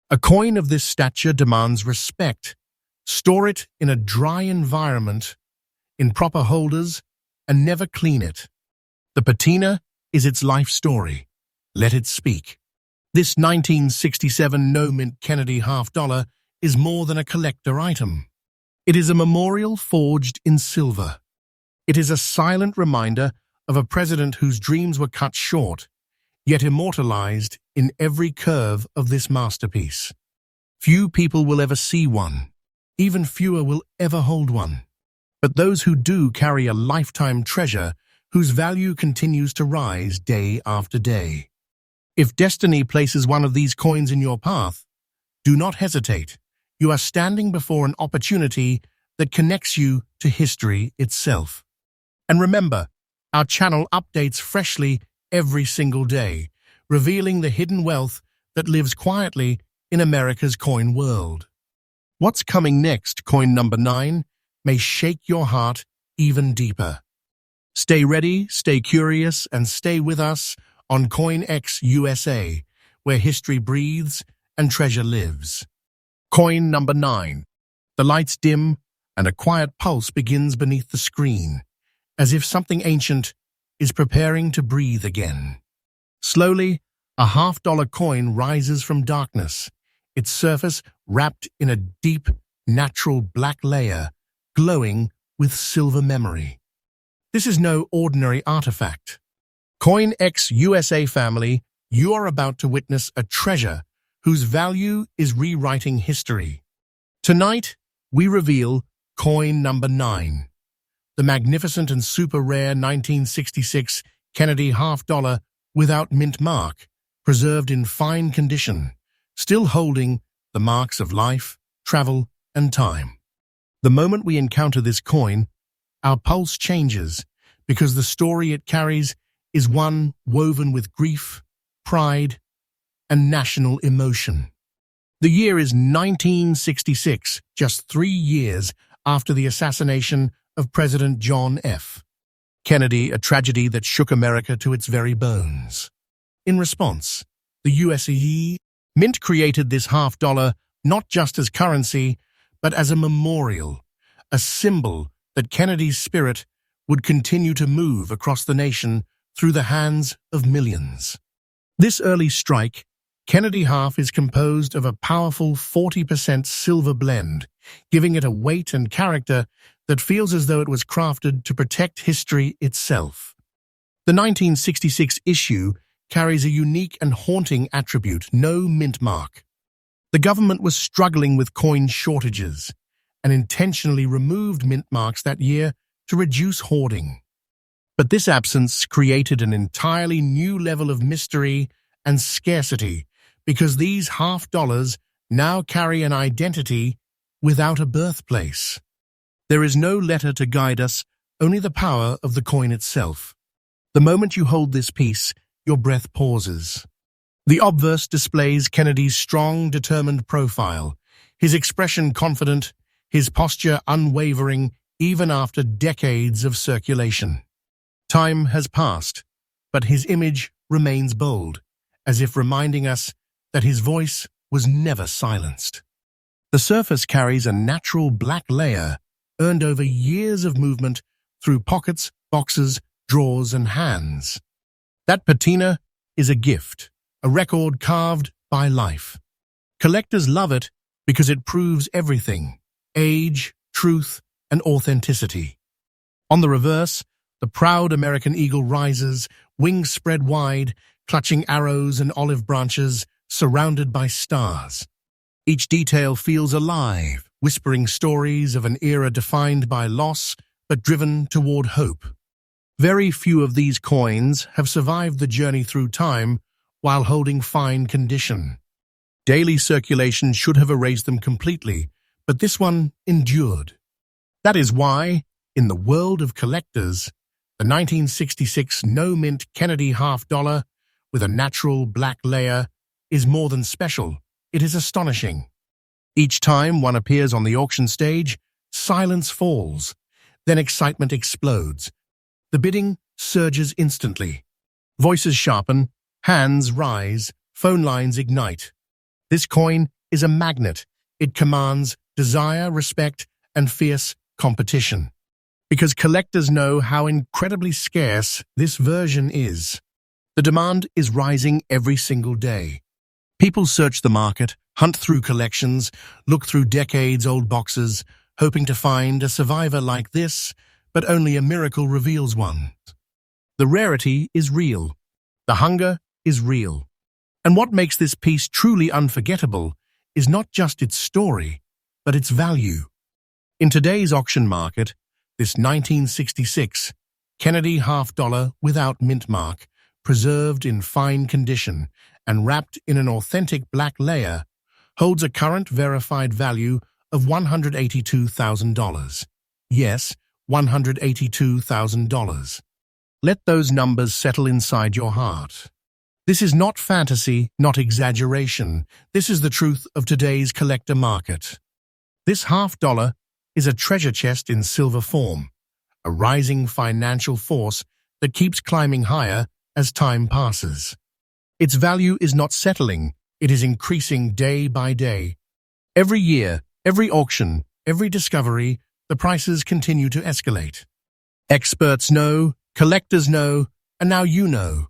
A coin of this stature demands respect. Store it in a dry environment, in proper holders, and never clean it. The patina is its life story. Let it speak. This 1967 no-mint Kennedy half-dollar is more than a collector item. It is a memorial forged in silver. It is a silent reminder of a president whose dreams were cut short, yet immortalized in every curve of this masterpiece. Few people will ever see one. Even fewer will ever hold one. But those who do carry a lifetime treasure whose value continues to rise day after day. If destiny places one of these coins in your path, do not hesitate. You are standing before an opportunity that connects you to history itself. And remember, our channel updates freshly every single day, revealing the hidden wealth that lives quietly in America's coin world. What's coming next, coin number 9, may shake your heart even deeper. Stay ready, stay curious, and stay with us on CoinX USA, where history breathes and treasure lives. Coin number 9. The lights dim and a quiet pulse begins beneath the screen, as if something ancient is preparing to breathe again. Slowly, a $1/2 coin rises from darkness, its surface wrapped in a deep, natural black layer, glowing with silver memory. This is no ordinary artifact. CoinX USA family, you are about to witness a treasure whose value is rewriting history. Tonight, we reveal coin number 9, the magnificent and super rare 1966 Kennedy $1/2 without mint mark, preserved in fine condition, still holding the marks of life, travel, and time. The moment we encounter this coin, our pulse changes because the story it carries is one woven with grief, pride, and national emotion. The year is 1966, just 3 years after the assassination of President John F. Kennedy, a tragedy that shook America to its very bones. In response, the U.S. Mint created this $1/2 not just as currency, but as a memorial, a symbol that Kennedy's spirit would continue to move across the nation through the hands of millions. This early strike, Kennedy half, is composed of a powerful 40% silver blend, giving it a weight and character that feels as though it was crafted to protect history itself. The 1966 issue carries a unique and haunting attribute: no mint mark. The government was struggling with coin shortages and intentionally removed mint marks that year to reduce hoarding. But this absence created an entirely new level of mystery and scarcity because these $1/2 now carry an identity without a birthplace. There is no letter to guide us, only the power of the coin itself. The moment you hold this piece, your breath pauses. The obverse displays Kennedy's strong, determined profile, his expression confident, his posture unwavering even after decades of circulation. Time has passed, but his image remains bold, as if reminding us that his voice was never silenced. The surface carries a natural black layer earned over years of movement through pockets, boxes, drawers, and hands. That patina is a gift, a record carved by life. Collectors love it because it proves everything: age, truth, and authenticity. On the reverse, the proud American eagle rises, wings spread wide, clutching arrows and olive branches, surrounded by stars. Each detail feels alive, whispering stories of an era defined by loss but driven toward hope. Very few of these coins have survived the journey through time while holding fine condition. Daily circulation should have erased them completely, but this one endured. That is why, in the world of collectors, the 1966 no-mint Kennedy $1/2 with a natural black layer is more than special, it is astonishing. Each time one appears on the auction stage, silence falls, then excitement explodes. The bidding surges instantly. Voices sharpen, hands rise, phone lines ignite. This coin is a magnet. It commands desire, respect, and fierce competition. Because collectors know how incredibly scarce this version is. The demand is rising every single day. People search the market, hunt through collections, look through decades-old boxes, hoping to find a survivor like this, but only a miracle reveals one. The rarity is real. The hunger is real. And what makes this piece truly unforgettable is not just its story, but its value. In today's auction market, this 1966 Kennedy half-dollar without mint mark, preserved in fine condition and wrapped in an authentic black layer, holds a current verified value of $182,000. Yes, $182,000. Let those numbers settle inside your heart. This is not fantasy, not exaggeration. This is the truth of today's collector market. This half-dollar is a treasure chest in silver form, a rising financial force that keeps climbing higher as time passes. Its value is not settling, it is increasing day by day. Every year, every auction, every discovery, the prices continue to escalate. Experts know, collectors know, and now you know.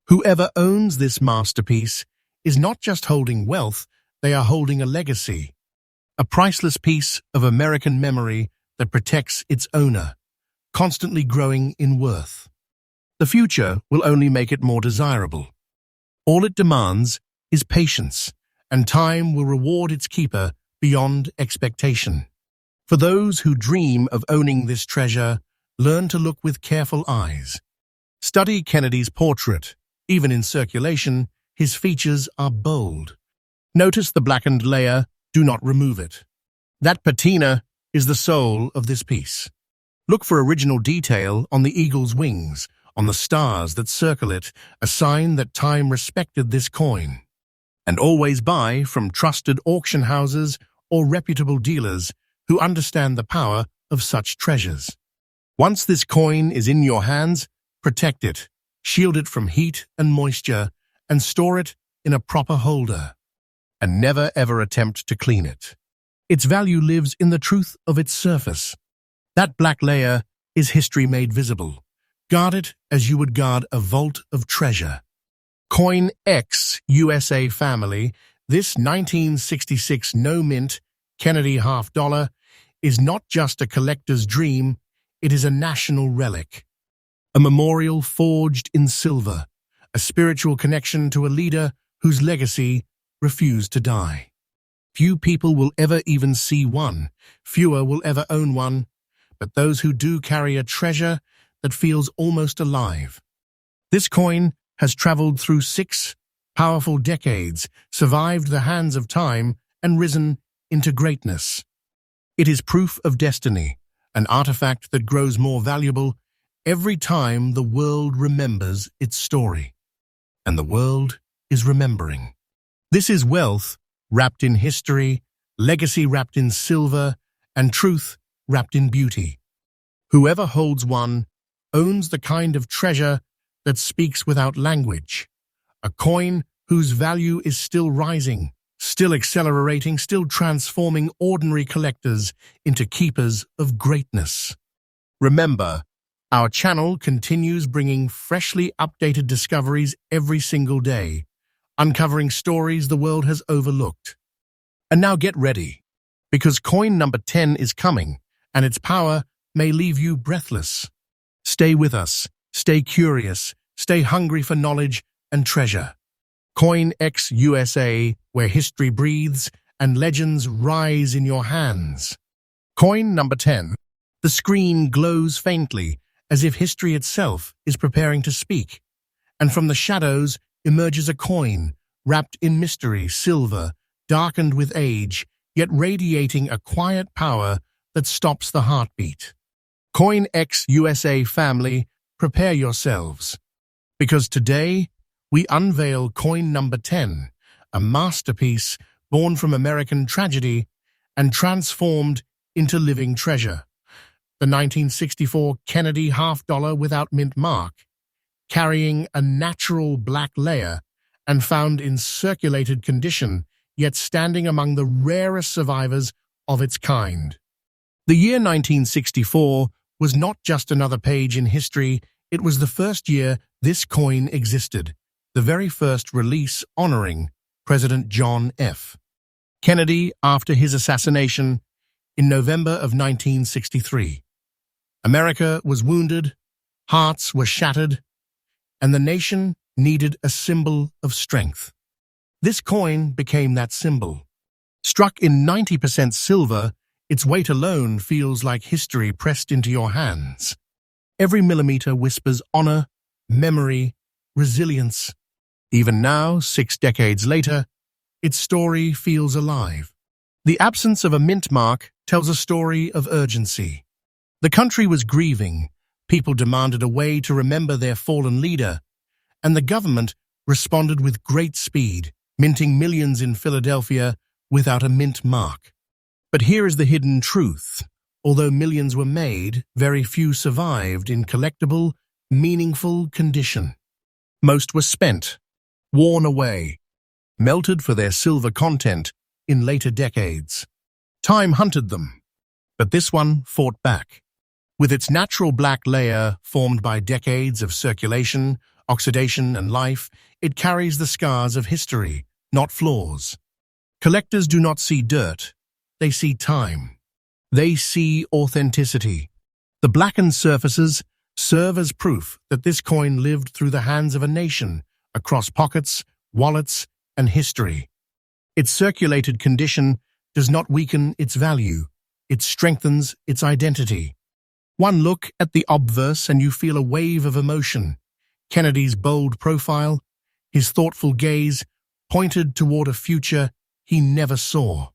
Whoever owns this masterpiece is not just holding wealth, they are holding a legacy. A priceless piece of American memory that protects its owner, constantly growing in worth. The future will only make it more desirable. All it demands is patience, and time will reward its keeper beyond expectation. For those who dream of owning this treasure, learn to look with careful eyes. Study Kennedy's portrait. Even in circulation, his features are bold. Notice the blackened layer, do not remove it. That patina is the soul of this piece. Look for original detail on the eagle's wings, on the stars that circle it, a sign that time respected this coin. And always buy from trusted auction houses or reputable dealers who understand the power of such treasures. Once this coin is in your hands, protect it, shield it from heat and moisture, and store it in a proper holder. And never ever attempt to clean it. Its value lives in the truth of its surface. That black layer is history made visible. Guard it as you would guard a vault of treasure. CoinX USA family, this 1966 no-mint Kennedy half-dollar is not just a collector's dream, it is a national relic. A memorial forged in silver, a spiritual connection to a leader whose legacy refused to die. Few people will ever even see one, fewer will ever own one, but those who do carry a treasure that feels almost alive. This coin has traveled through 6 powerful decades, survived the hands of time, and risen into greatness. It is proof of destiny, an artifact that grows more valuable every time the world remembers its story. And the world is remembering. This is wealth wrapped in history, legacy wrapped in silver, and truth wrapped in beauty. Whoever holds one owns the kind of treasure that speaks without language, a coin whose value is still rising, still accelerating, still transforming ordinary collectors into keepers of greatness. Remember, our channel continues bringing freshly updated discoveries every single day, uncovering stories the world has overlooked. And now get ready, because coin number 10 is coming, and its power may leave you breathless. Stay with us, stay curious, stay hungry for knowledge and treasure. CoinX USA, where history breathes and legends rise in your hands. Coin number 10. The screen glows faintly, as if history itself is preparing to speak. And from the shadows emerges a coin, wrapped in mystery, silver, darkened with age, yet radiating a quiet power that stops the heartbeat. CoinX USA family, prepare yourselves. Because today, we unveil coin number 10, a masterpiece born from American tragedy and transformed into living treasure. The 1964 Kennedy half-dollar without mint mark, carrying a natural black layer and found in circulated condition, yet standing among the rarest survivors of its kind. The year 1964 was not just another page in history, it was the first year this coin existed, the very first release honoring President John F. Kennedy after his assassination in November of 1963. America was wounded, hearts were shattered, and the nation needed a symbol of strength. This coin became that symbol. Struck in 90% silver, its weight alone feels like history pressed into your hands. Every millimeter whispers honor, memory, resilience. Even now, 6 decades later, its story feels alive. The absence of a mint mark tells a story of urgency. The country was grieving, people demanded a way to remember their fallen leader, and the government responded with great speed, minting millions in Philadelphia without a mint mark. But here is the hidden truth. Although millions were made, very few survived in collectible, meaningful condition. Most were spent, worn away, melted for their silver content in later decades. Time hunted them, but this one fought back. With its natural black layer formed by decades of circulation, oxidation, and life, it carries the scars of history, not flaws. Collectors do not see dirt, they see time. They see authenticity. The blackened surfaces serve as proof that this coin lived through the hands of a nation, across pockets, wallets, and history. Its circulated condition does not weaken its value, it strengthens its identity. One look at the obverse and you feel a wave of emotion. Kennedy's bold profile, his thoughtful gaze, pointed toward a future he never saw.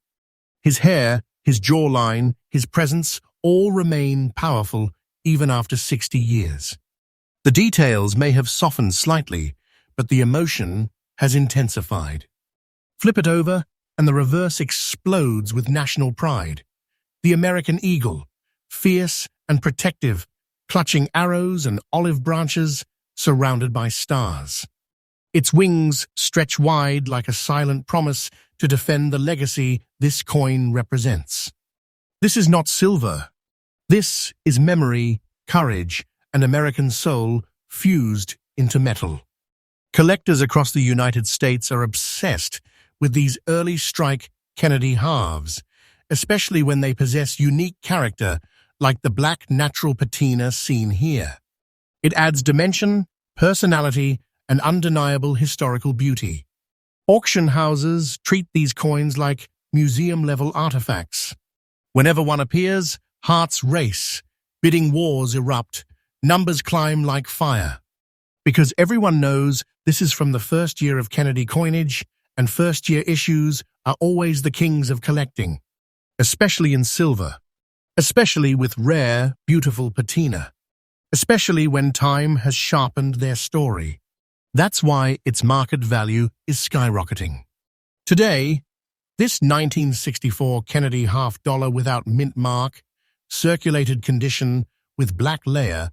His hair, his jawline, his presence all remain powerful even after 60 years. The details may have softened slightly, but the emotion has intensified. Flip it over, and the reverse explodes with national pride. The American eagle, fierce and protective, clutching arrows and olive branches, surrounded by stars. Its wings stretch wide like a silent promise to defend the legacy this coin represents. This is not silver. This is memory, courage, and American soul fused into metal. Collectors across the United States are obsessed with these early strike Kennedy halves, especially when they possess unique character like the black natural patina seen here. It adds dimension, personality, and undeniable historical beauty. Auction houses treat these coins like museum-level artifacts. Whenever one appears, hearts race, bidding wars erupt, numbers climb like fire. Because everyone knows this is from the first year of Kennedy coinage, and first-year issues are always the kings of collecting, especially in silver, especially with rare, beautiful patina, especially when time has sharpened their story. That's why its market value is skyrocketing. Today, this 1964 Kennedy $half without mint mark, circulated condition with black layer,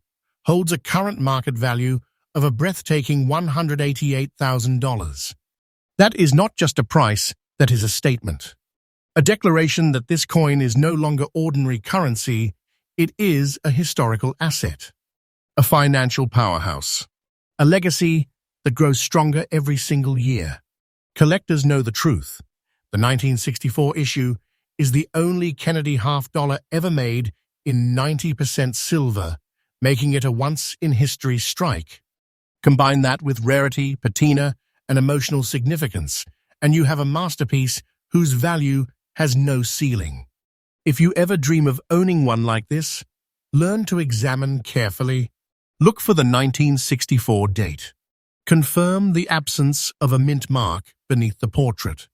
holds a current market value of a breathtaking $188,000. That is not just a price, that is a statement. A declaration that this coin is no longer ordinary currency, it is a historical asset. A financial powerhouse. A legacy that grows stronger every single year. Collectors know the truth. The 1964 issue is the only Kennedy $half ever made in 90% silver, making it a once-in-history strike. Combine that with rarity, patina, and emotional significance, and you have a masterpiece whose value has no ceiling. If you ever dream of owning one like this, learn to examine carefully. Look for the 1964 date. Confirm the absence of a mint mark beneath the portrait.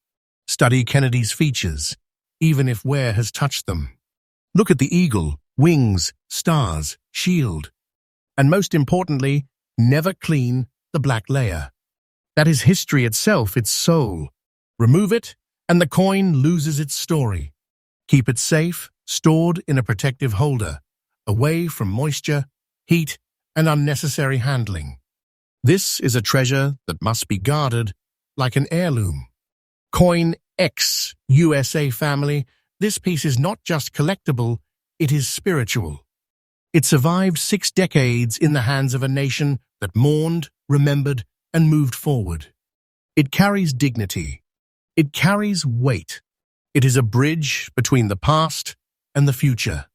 Study Kennedy's features, even if wear has touched them. Look at the eagle, wings, stars, shield. And most importantly, never clean the black layer. That is history itself, its soul. Remove it, and the coin loses its story. Keep it safe, stored in a protective holder, away from moisture, heat, and unnecessary handling. This is a treasure that must be guarded like an heirloom. CoinX USA family, this piece is not just collectible, it is spiritual. It survived 6 decades in the hands of a nation that mourned, remembered, and moved forward. It carries dignity. It carries weight. It is a bridge between the past and the future.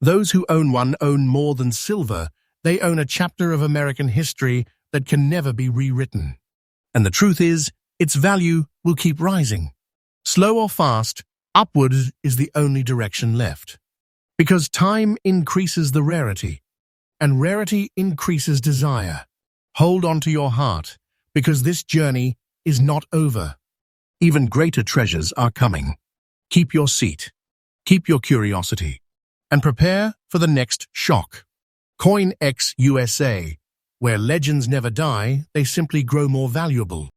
Those who own one own more than silver. They own a chapter of American history that can never be rewritten. And the truth is, its value will keep rising. Slow or fast, upward is the only direction left. Because time increases the rarity, and rarity increases desire. Hold on to your heart, because this journey is not over. Even greater treasures are coming. Keep your seat, keep your curiosity, and prepare for the next shock. CoinX USA, where legends never die, they simply grow more valuable.